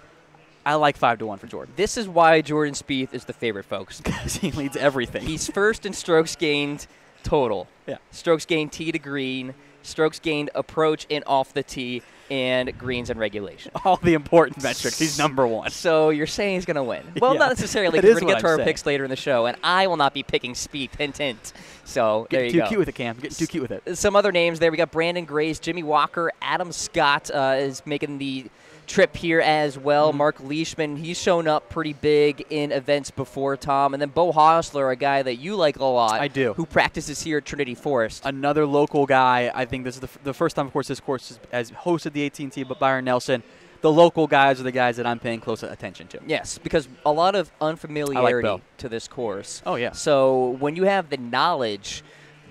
I like 5-1 for Jordan. This is why Jordan Spieth is the favorite, folks. Because he leads everything. He's first in strokes gained total. Yeah. Strokes gained tee to green, strokes gained approach and off the tee, and greens and regulation. All the important metrics. He's number 1. So you're saying he's going to win. Well, not necessarily, because we're going to get to our picks later in the show, and I will not be picking Spieth, hint, hint. So there you go. Get too cute with it, Cam. Get too cute with it. Some other names there. We got Brandon Grace, Jimmy Walker, Adam Scott is making the trip here as well. Mark Leishman, he's shown up pretty big in events before, Tom. And then Bo Hostler, a guy that you like a lot. I do. Who practices here at Trinity Forest. Another local guy. I think this is the first time, of course, this course has hosted the AT&T, but Byron Nelson. The local guys are the guys that I'm paying close attention to. Yes, because a lot of unfamiliarity to this course. Oh, yeah. So when you have the knowledge,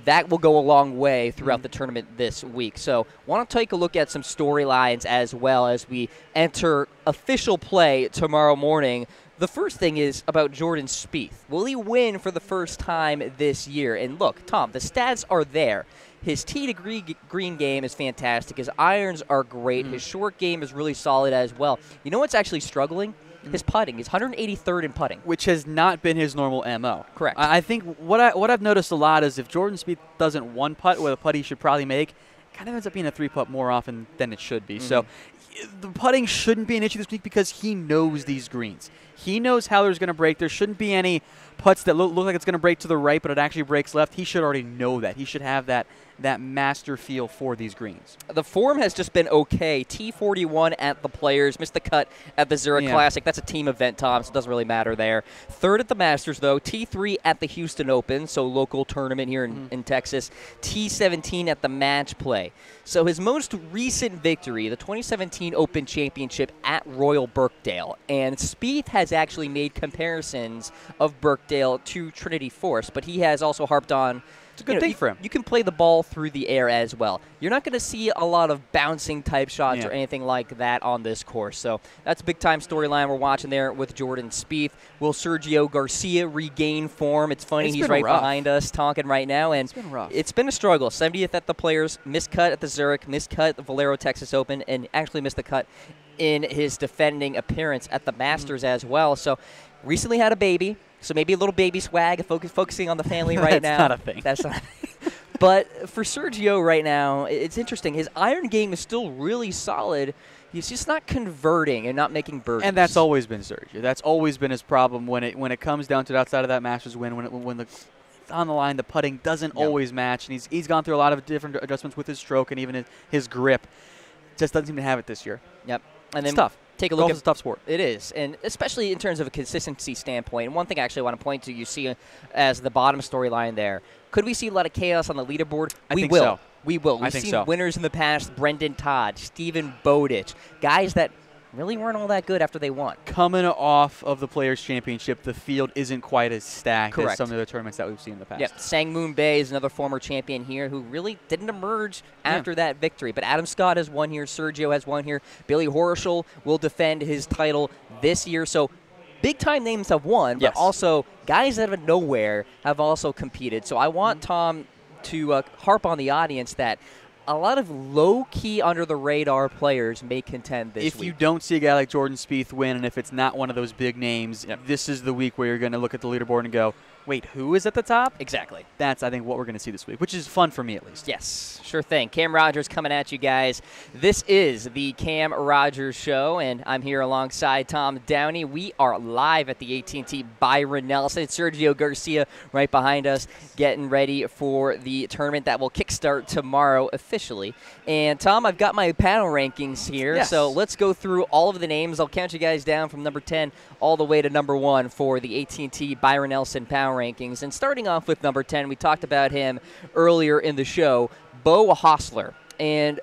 that will go a long way throughout the tournament this week. So want to take a look at some storylines as well as we enter official play tomorrow morning. The first thing is about Jordan Spieth. Will he win for the first time this year? And look, Tom, the stats are there. His tee to green game is fantastic. His irons are great. His short game is really solid as well. You know what's actually struggling? His putting. He's 183rd in putting. Which has not been his normal MO. Correct. I think what I've noticed a lot is if Jordan Spieth doesn't one putt with a putt he should probably make, it kind of ends up being a 3-putt more often than it should be. So the putting shouldn't be an issue this week because he knows these greens. He knows how there's going to break. There shouldn't be any putts that look like it's going to break to the right, but it actually breaks left. He should already know that. He should have that master feel for these greens. The form has just been okay. T41 at the Players, missed the cut at the Zurich Classic. That's a team event, Tom, so it doesn't really matter there. Third at the Masters, though. T3 at the Houston Open, so local tournament here in Texas. T17 at the Match Play. So his most recent victory, the 2017 Open Championship at Royal Birkdale. And Spieth has actually made comparisons of Birkdale to Trinity Forest, but he has also harped on it's a good thing for him. You can play the ball through the air as well. You're not going to see a lot of bouncing type shots or anything like that on this course. So that's a big-time storyline we're watching there with Jordan Spieth. Will Sergio Garcia regain form? It's funny, he's right behind us talking right now. And it's been rough. It's been a struggle. 70th at the Players, missed cut at the Zurich, missed cut at the Valero Texas Open, and actually missed the cut in his defending appearance at the Masters as well. So recently had a baby. So maybe a little baby swag, focusing on the family right now. That's not a thing. That's not a thing. But for Sergio right now, it's interesting. His iron game is still really solid. He's just not converting and not making birdies. And that's always been Sergio. That's always been his problem when it comes down to it outside of that Masters win, when the on the line, the putting doesn't always match. And he's gone through a lot of different adjustments with his stroke and even his grip. Just doesn't seem to have it this year. Yep. And then it's tough. Take a look. Golf is a tough sport. It is, and especially in terms of a consistency standpoint. And one thing I actually want to point to, you see as the bottom storyline there. Could we see a lot of chaos on the leaderboard? I think so. We will. We've seen winners in the past, Brendan Todd, Stephen Bowditch, guys that really weren't all that good after they won. Coming off of the Players' Championship, the field isn't quite as stacked as some of the tournaments that we've seen in the past. Yep. Sang Moon Bae is another former champion here who really didn't emerge after that victory. But Adam Scott has won here. Sergio has won here. Billy Horschel will defend his title this year. So big-time names have won, but also guys out of nowhere have also competed. So I want Tom to harp on the audience that a lot of low-key, under-the-radar players may contend this week. If you don't see a guy like Jordan Spieth win, and if it's not one of those big names, this is the week where you're going to look at the leaderboard and go, wait, who is at the top? Exactly. That's, I think, what we're going to see this week, which is fun for me at least. Yes, sure thing. Cam Rogers coming at you guys. This is the Cam Rogers Show, and I'm here alongside Tom Downey. We are live at the AT&T Byron Nelson. Sergio Garcia right behind us, getting ready for the tournament that will kickstart tomorrow officially. And, Tom, I've got my panel rankings here, so let's go through all of the names. I'll count you guys down from number 10 all the way to number 1 for the AT&T Byron Nelson power rankings. And starting off with number 10, we talked about him earlier in the show, Bo Hostler. And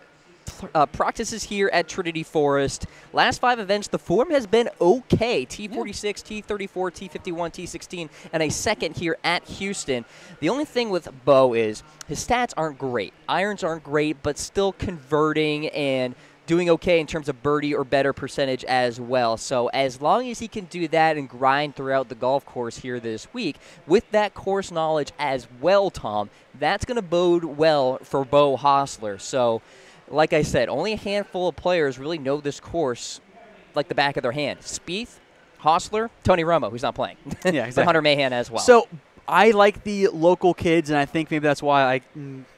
practices here at Trinity Forest. Last 5 events, the form has been okay. T46, T34, T51, T16, and a second here at Houston. The only thing with Bo is his stats aren't great. Irons aren't great, but still converting and doing okay in terms of birdie or better percentage as well. So as long as he can do that and grind throughout the golf course here this week, with that course knowledge as well, Tom, that's going to bode well for Bo Hostler. So like I said, only a handful of players really know this course like the back of their hand. Spieth, Hostler, Tony Romo, who's not playing. Yeah, exactly. But Hunter Mahan as well. So I like the local kids, and I think maybe that's why I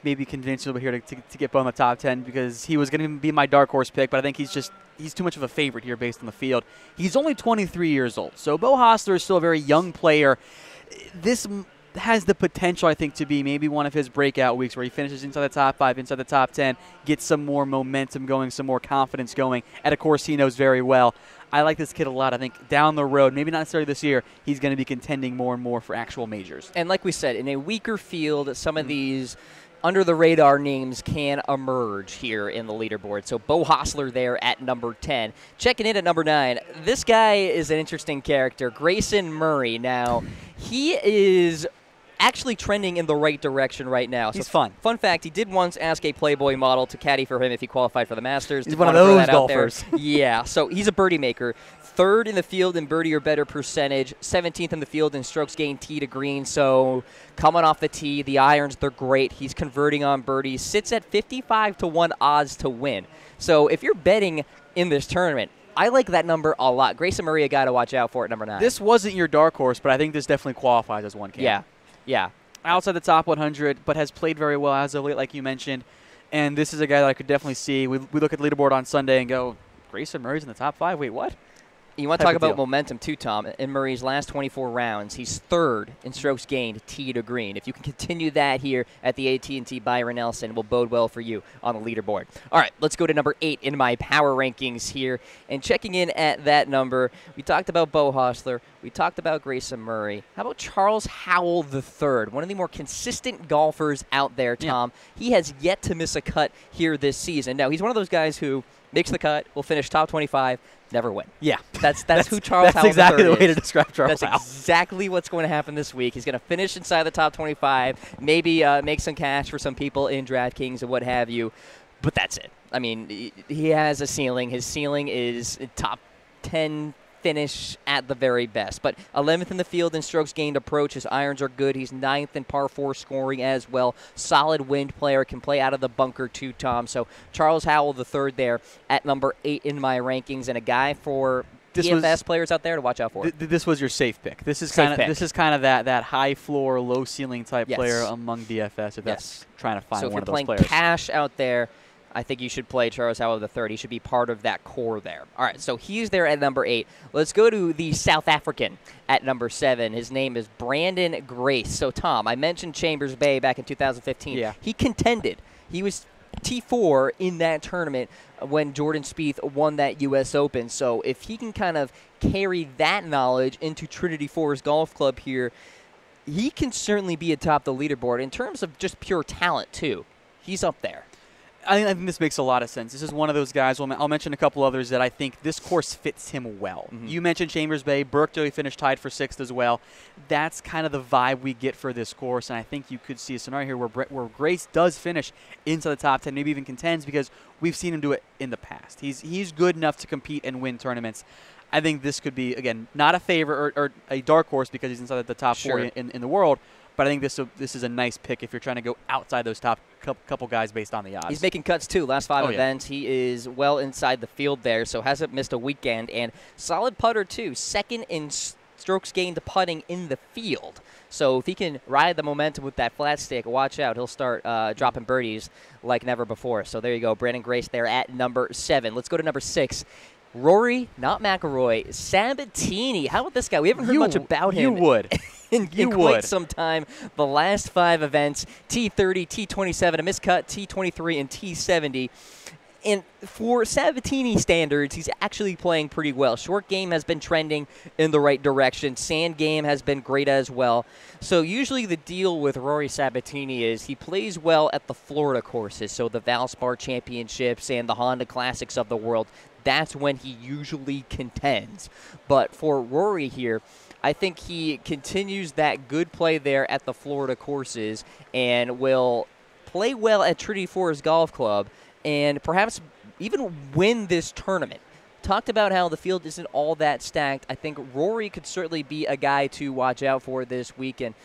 maybe convinced you over here to get Bo in the top 10, because he was going to be my dark horse pick, but I think he's too much of a favorite here based on the field. He's only 23 years old, so Bo Hostler is still a very young player. This has the potential, I think, to be maybe one of his breakout weeks where he finishes inside the top 5, inside the top 10, gets some more momentum going, some more confidence going at a course he knows very well. I like this kid a lot. I think down the road, maybe not necessarily this year, he's going to be contending more and more for actual majors. And like we said, in a weaker field, some of these under-the-radar names can emerge here in the leaderboard. So Bo Hostler there at number 10. Checking in at number 9, this guy is an interesting character, Grayson Murray. Now, he is actually trending in the right direction right now. He's fun. Fun fact, he did once ask a Playboy model to caddy for him if he qualified for the Masters. He's one of those golfers. Yeah, so he's a birdie maker. 3rd in the field in birdie or better percentage, 17th in the field in strokes gained tee to green. So coming off the tee, the irons, they're great. He's converting on birdies. Sits at 55-1 odds to win. So if you're betting in this tournament, I like that number a lot. Grayson Murray, a guy to watch out for at number 9. This wasn't your dark horse, but I think this definitely qualifies as one. Yeah. Outside the top 100, but has played very well as of late, like you mentioned. And this is a guy that I could definitely see. We look at the leaderboard on Sunday and go, Grayson Murray's in the top 5? Wait, what? You want to talk about momentum too, Tom. In Murray's last 24 rounds, he's 3rd in strokes gained tee to green. If you can continue that here at the AT&T Byron Nelson, will bode well for you on the leaderboard. All right, let's go to number 8 in my power rankings here. And checking in at that number, we talked about Bo Hostler. We talked about Grayson Murray. How about Charles Howell III, one of the more consistent golfers out there, Tom? Yeah. He has yet to miss a cut here this season. Now, he's one of those guys who makes the cut, will finish top 25, never win. Yeah. That's who Charles Howell That's exactly the way is. To describe Charles Howell. That's exactly what's going to happen this week. He's going to finish inside the top 25, maybe make some cash for some people in DraftKings and what have you, but that's it. I mean, he has a ceiling. His ceiling is top 10 finish at the very best. But 11th in the field in strokes gained approach. His irons are good. He's 9th in par 4 scoring as well. Solid wind player. Can play out of the bunker too, Tom. So Charles Howell III there at number 8 in my rankings, and a guy for DFS players out there to watch out for. This was your safe pick. This is kind of that high floor, low ceiling type player among DFS. If that's trying to find one of those players. So if you're playing cash out there, I think you should play Charles Howell III. He should be part of that core there. All right, so he's there at number 8. Let's go to the South African at number 7. His name is Brandon Grace. So, Tom, I mentioned Chambers Bay back in 2015. Yeah. He contended. He was T4 in that tournament when Jordan Spieth won that U.S. Open. So if he can kind of carry that knowledge into Trinity Forest Golf Club here, he can certainly be atop the leaderboard. In terms of just pure talent, too, he's up there. I think this makes a lot of sense. This is one of those guys. I'll mention a couple others that I think this course fits him well. Mm-hmm. You mentioned Chambers Bay. Birkdale, he finished tied for 6th as well. That's kind of the vibe we get for this course, and I think you could see a scenario here where Grace does finish inside the top 10, maybe even contends, because we've seen him do it in the past. He's good enough to compete and win tournaments. I think this could be, again, not a favorite or a dark horse because he's inside the top 4 in the world, but I think this is a nice pick if you're trying to go outside those top couple guys based on the odds. He's making cuts, too. Last 5 events, he is well inside the field there, so hasn't missed a weekend. And solid putter, too. 2nd in strokes gained putting in the field. So if he can ride the momentum with that flat stick, watch out. He'll start dropping birdies like never before. So there you go. Brandon Grace there at number 7. Let's go to number 6. Rory, not McIlroy, Sabatini. How about this guy? We haven't heard much about him. You would. in quite some time. The last 5 events, T30, T27, a miscut, T23, and T70. And for Sabatini standards, he's actually playing pretty well. Short game has been trending in the right direction. Sand game has been great as well. So usually the deal with Rory Sabatini is he plays well at the Florida courses, so the Valspar Championships and the Honda Classics of the world. That's when he usually contends. But for Rory here, I think he continues that good play there at the Florida courses and will play well at Trinity Forest Golf Club and perhaps even win this tournament. Talked about how the field isn't all that stacked. I think Rory could certainly be a guy to watch out for this weekend.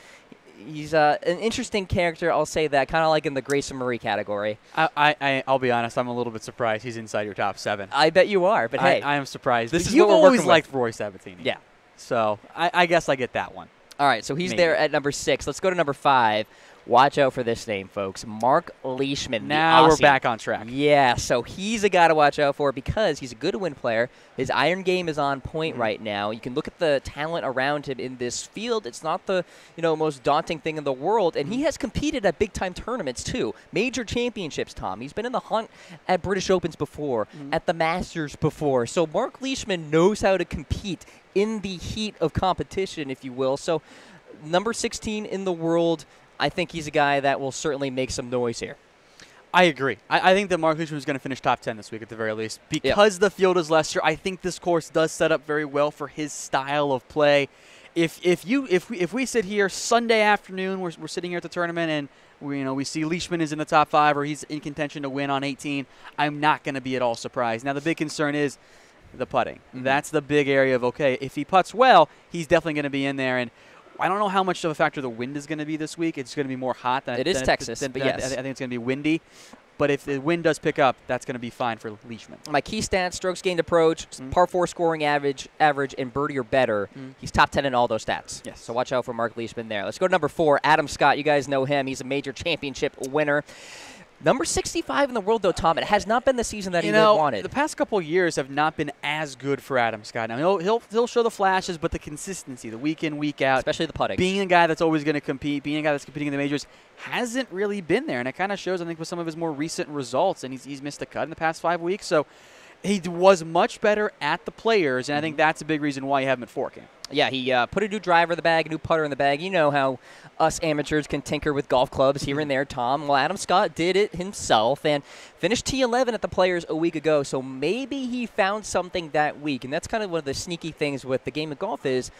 He's an interesting character, I'll say that, kind of like in the Grayson Murray category. I'll be honest, I'm a little bit surprised he's inside your top 7. I bet you are, but hey. I am surprised. This is You've what we're always working liked with. Roy Sabatini. Yeah. So I guess I get that one. All right, so he's there at number 6. Let's go to number 5. Watch out for this name, folks. Mark Leishman. Now we're back on track. Yeah, so he's a guy to watch out for because he's a good win player. His iron game is on point right now. You can look at the talent around him in this field. It's not the most daunting thing in the world, and he has competed at big-time tournaments too. Major championships, Tom. He's been in the hunt at British Opens before, at the Masters before. So Mark Leishman knows how to compete in the heat of competition, if you will. So number 16 in the world, I think he's a guy that will certainly make some noise here. I agree. I think that Mark Leishman is going to finish top 10 this week at the very least. Because the field is lesser, I think this course does set up very well for his style of play. If we sit here Sunday afternoon, we're sitting here at the tournament and we see Leishman is in the top 5 or he's in contention to win on 18, I'm not going to be at all surprised. Now the big concern is the putting. That's the big area of, okay, if he putts well, he's definitely going to be in there. And I don't know how much of a factor the wind is going to be this week. It's going to be more hot. It is Texas, but yes. I think it's going to be windy. But if the wind does pick up, that's going to be fine for Leishman. My key stats, strokes gained approach, par 4 scoring average, and birdie or better. He's top 10 in all those stats. Yes. So watch out for Mark Leishman there. Let's go to number 4, Adam Scott. You guys know him. He's a major championship winner. Number 65 in the world, though, Tom. It has not been the season that he wanted. The past couple of years have not been as good for Adam Scott. Now, he'll show the flashes, but the consistency, the week in, week out. Especially the putting. Being a guy that's always going to compete, being a guy that's competing in the majors, hasn't really been there. And it kind of shows, I think, with some of his more recent results. And he's missed a cut in the past 5 weeks. So he was much better at the Players, and I think that's a big reason why you have him at 4K. Yeah, he put a new driver in the bag, a new putter in the bag. You know how us amateurs can tinker with golf clubs here and there, Tom. Well, Adam Scott did it himself and finished T11 at the Players a week ago, so maybe he found something that week. And that's kind of one of the sneaky things with the game of golf is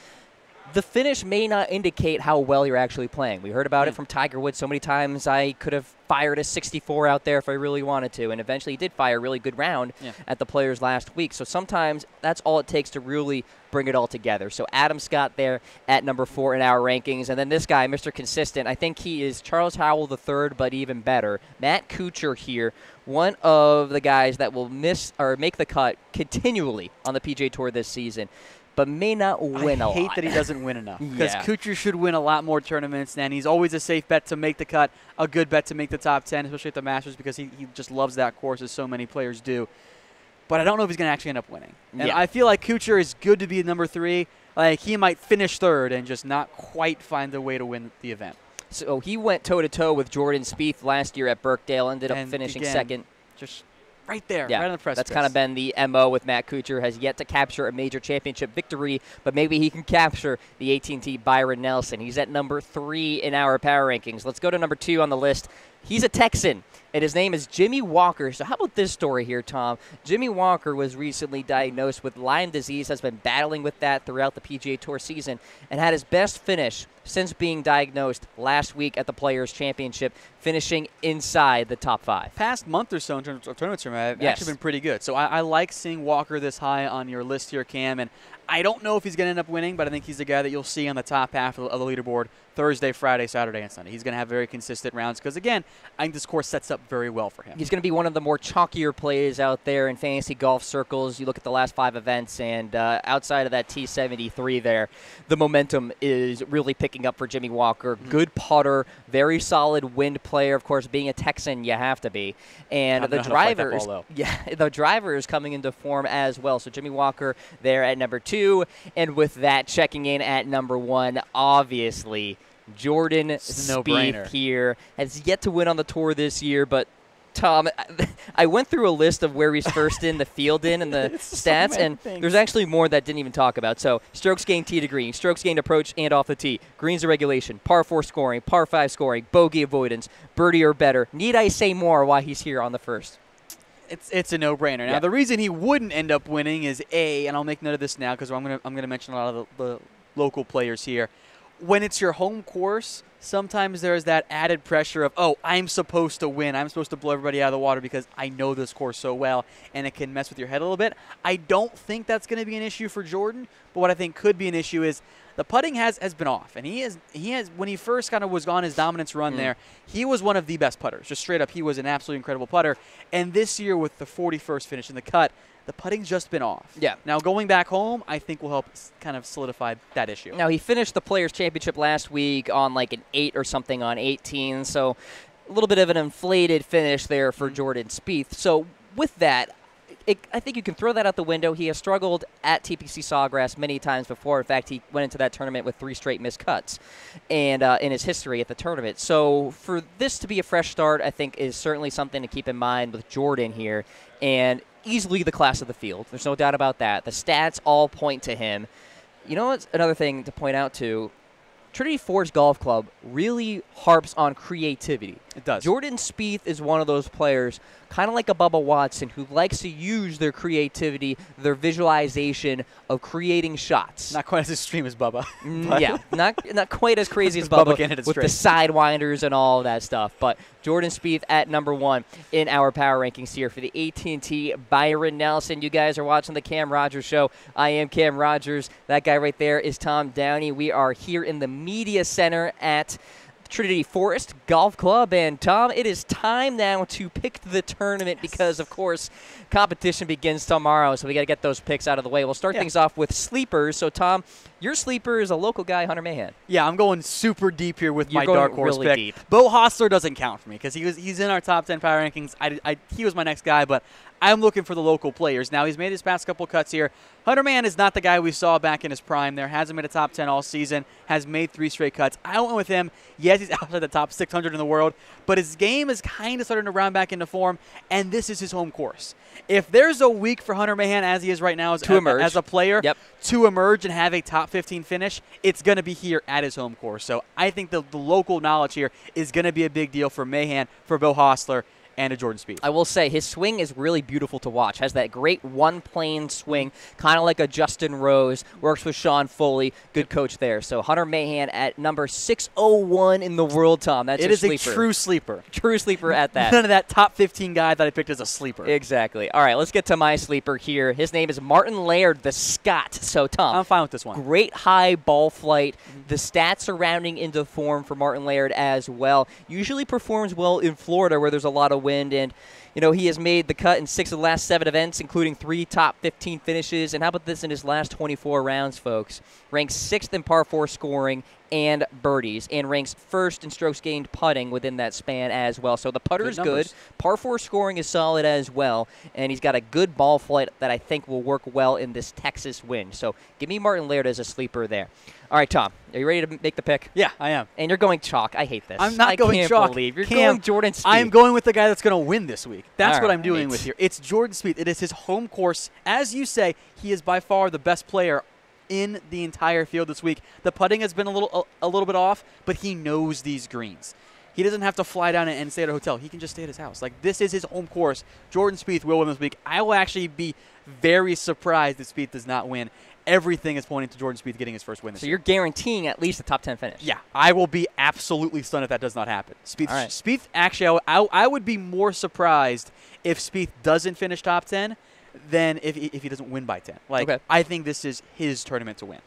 the finish may not indicate how well you're actually playing. We heard about it from Tiger Woods so many times. I could have fired a 64 out there if I really wanted to, and eventually he did fire a really good round at the Players last week. So sometimes that's all it takes to really bring it all together. So Adam Scott there at number 4 in our rankings. And then this guy, Mr. Consistent, I think he is Charles Howell III, but even better. Matt Kuchar here, one of the guys that will miss or make the cut continually on the PGA Tour this season, but may not win a lot. I hate that he doesn't win enough because Kuchar should win a lot more tournaments, and he's always a safe bet to make the cut, a good bet to make the top 10, especially at the Masters because he just loves that course as so many players do. But I don't know if he's going to actually end up winning. And I feel like Kuchar is good to be number 3. Like he might finish 3rd and just not quite find a way to win the event. So he went toe-to-toe with Jordan Spieth last year at Birkdale, ended up finishing again, 2nd. Just right there, right on the precipice. That's kind of been the MO with Matt Kuchar, has yet to capture a major championship victory, but maybe he can capture the AT&T Byron Nelson. He's at number 3 in our power rankings. Let's go to number 2 on the list. He's a Texan, and his name is Jimmy Walker. So how about this story here, Tom? Jimmy Walker was recently diagnosed with Lyme disease, has been battling with that throughout the PGA Tour season, and had his best finish since being diagnosed last week at the Players' Championship, finishing inside the top 5. Past month or so in terms of tournaments, have actually been pretty good. So I like seeing Walker this high on your list here, Cam, and I don't know if he's going to end up winning, but I think he's the guy that you'll see on the top half of the leaderboard Thursday, Friday, Saturday, and Sunday. He's going to have very consistent rounds because, again, I think this course sets up very well for him. He's going to be one of the more chalkier plays out there in fantasy golf circles. You look at the last 5 events, and outside of that T73 there, the momentum is really picking up for Jimmy Walker. Good putter, very solid wind player. Of course, being a Texan, you have to be. And the driver is coming into form as well. So Jimmy Walker there at number 2. And with that, checking in at number 1, obviously, Jordan Spieth here has yet to win on the tour this year, but Tom, I went through a list of where he's first in the field in and the stats, and there's actually more that didn't even talk about. So strokes gained tee to green, strokes gained approach and off the tee, greens to regulation, par 4 scoring, par 5 scoring, bogey avoidance, birdie or better. Need I say more why he's here on the first? It's a no-brainer. Now, the reason he wouldn't end up winning is and I'll make note of this now because I'm gonna mention a lot of the local players here. When it's your home course, sometimes there's that added pressure of, I'm supposed to win. I'm supposed to blow everybody out of the water because I know this course so well, and it can mess with your head a little bit. I don't think that's going to be an issue for Jordan, but what I think could be an issue is The putting has been off, and he has when he first kind of was on his dominance run there, he was one of the best putters. Just straight up, he was an absolutely incredible putter. And this year with the 41st finish in the cut, the putting's just been off. Yeah. Now going back home, I think will help kind of solidify that issue. Now he finished the Players' Championship last week on like an 8 or something on 18, so a little bit of an inflated finish there for Jordan Spieth. So with that, I think you can throw that out the window. He has struggled at TPC Sawgrass many times before. In fact, he went into that tournament with 3 straight missed cuts and in his history at the tournament. So for this to be a fresh start, I think is certainly something to keep in mind with Jordan here. And easily the class of the field. There's no doubt about that. The stats all point to him. You know what's another thing to point out, too? Trinity Forest Golf Club really harps on creativity. It does. Jordan Spieth is one of those players, kind of like a Bubba Watson, who likes to use their creativity, their visualization of creating shots. Not quite as extreme as Bubba. Yeah, not quite as crazy as Bubba with straight. The sidewinders and all of that stuff. But Jordan Spieth at number 1 in our power rankings here for the AT&T Byron Nelson. You guys are watching the Cam Rogers Show. I am Cam Rogers. That guy right there is Tom Downey. We are here in the Media Center at Trinity Forest Golf Club. And, Tom, it is time now to pick the tournament because, of course, competition begins tomorrow, so we got to get those picks out of the way. We'll start things off with sleepers. So, Tom, your sleeper is a local guy, Hunter Mahan. Yeah, I'm going super deep here with my dark horse really pick. Deep. Beau Hossler doesn't count for me because he's in our top 10 power rankings. He was my next guy, but I'm looking for the local players. Now, he's made his past couple cuts here. Hunter Mahan is not the guy we saw back in his prime there. Hasn't made a top 10 all season. Has made 3 straight cuts. I went with him. Yes, he's outside the top 600 in the world, but his game is kind of starting to round back into form, and this is his home course. If there's a week for Hunter Mahan, as he is right now as a player, to emerge and have a top 15 finish, it's going to be here at his home course. So I think the local knowledge here is going to be a big deal for Mahan, for Beau Hossler, and a Jordan Spieth. I will say his swing is really beautiful to watch. Has that great one-plane swing, kind of like a Justin Rose. Works with Sean Foley. Good coach there. So Hunter Mahan at number 601 in the world, Tom. That's a sleeper. It is a true sleeper. True sleeper at that. None of that top 15 guy that I picked as a sleeper. Exactly. All right, let's get to my sleeper here. His name is Martin Laird, the Scot. So, Tom. I'm fine with this one. Great high ball flight. The stats surrounding into form for Martin Laird as well. Usually performs well in Florida where there's a lot of wind, and he has made the cut in 6 of the last 7 events, including 3 top 15 finishes. And how about this in his last 24 rounds, folks? Ranks 6th in par 4 scoring and birdies, and ranks 1st in strokes gained putting within that span as well. So the putter is good. Par 4 scoring is solid as well, and he's got a good ball flight that I think will work well in this Texas wind. So give me Martin Laird as a sleeper there. All right, Tom, are you ready to make the pick? Yeah, I am. And you're going chalk. I hate this. I'm not going chalk. I can't believe you're going Jordan Spieth. I'm going with the guy that's going to win this week. That's what I'm doing with here. It's Jordan Spieth. It is his home course. As you say, he is by far the best player in the entire field this week. The putting has been a little bit off, but he knows these greens. He doesn't have to fly down and stay at a hotel. He can just stay at his house. Like, this is his home course. Jordan Spieth will win this week. I will actually be very surprised if Spieth does not win. Everything is pointing to Jordan Spieth getting his first win this year. So you're guaranteeing at least a top 10 finish. Yeah, I will be absolutely stunned if that does not happen. Spieth actually, I would be more surprised if Spieth doesn't finish top 10 than if he doesn't win by 10. I think this is his tournament to win.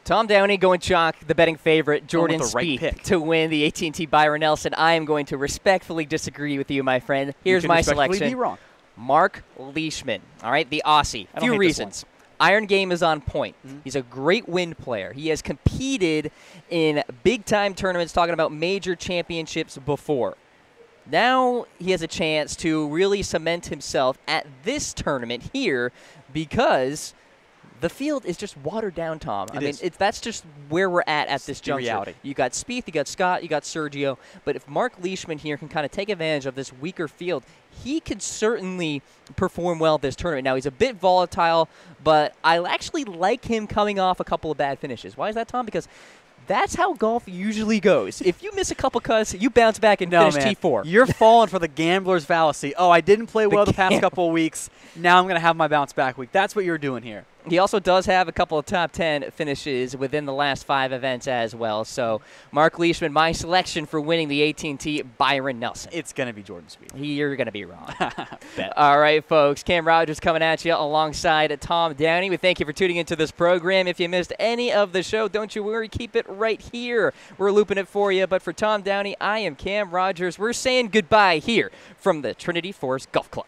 Tom Downey going chalk, the betting favorite, Jordan Spieth to win the AT&T Byron Nelson. I am going to respectfully disagree with you, my friend. Here's my selection. Be wrong. Mark Leishman, all right, the Aussie. A few reasons. Iron game is on point. He's a great wind player. He has competed in big-time tournaments, talking about major championships before. Now he has a chance to really cement himself at this tournament here because the field is just watered down, Tom. That's just where we're at this juncture. Reality. You got Spieth, you got Scott, you got Sergio. But if Mark Leishman here can kind of take advantage of this weaker field, he could certainly perform well this tournament. Now, he's a bit volatile, but I actually like him coming off a couple of bad finishes. Why is that, Tom? Because that's how golf usually goes. If you miss a couple cuts, you bounce back and finish T4. You're falling for the gambler's fallacy. Oh, I didn't play well the past couple of weeks. Now I'm going to have my bounce back week. That's what you're doing here. He also does have a couple of top 10 finishes within the last 5 events as well. So, Mark Leishman, my selection for winning the AT&T, Byron Nelson. It's going to be Jordan Spieth. You're going to be wrong. All right, folks. Cam Rogers coming at you alongside Tom Downey. We thank you for tuning into this program. If you missed any of the show, don't you worry. Keep it right here. We're looping it for you. But for Tom Downey, I am Cam Rogers. We're saying goodbye here from the Trinity Forest Golf Club.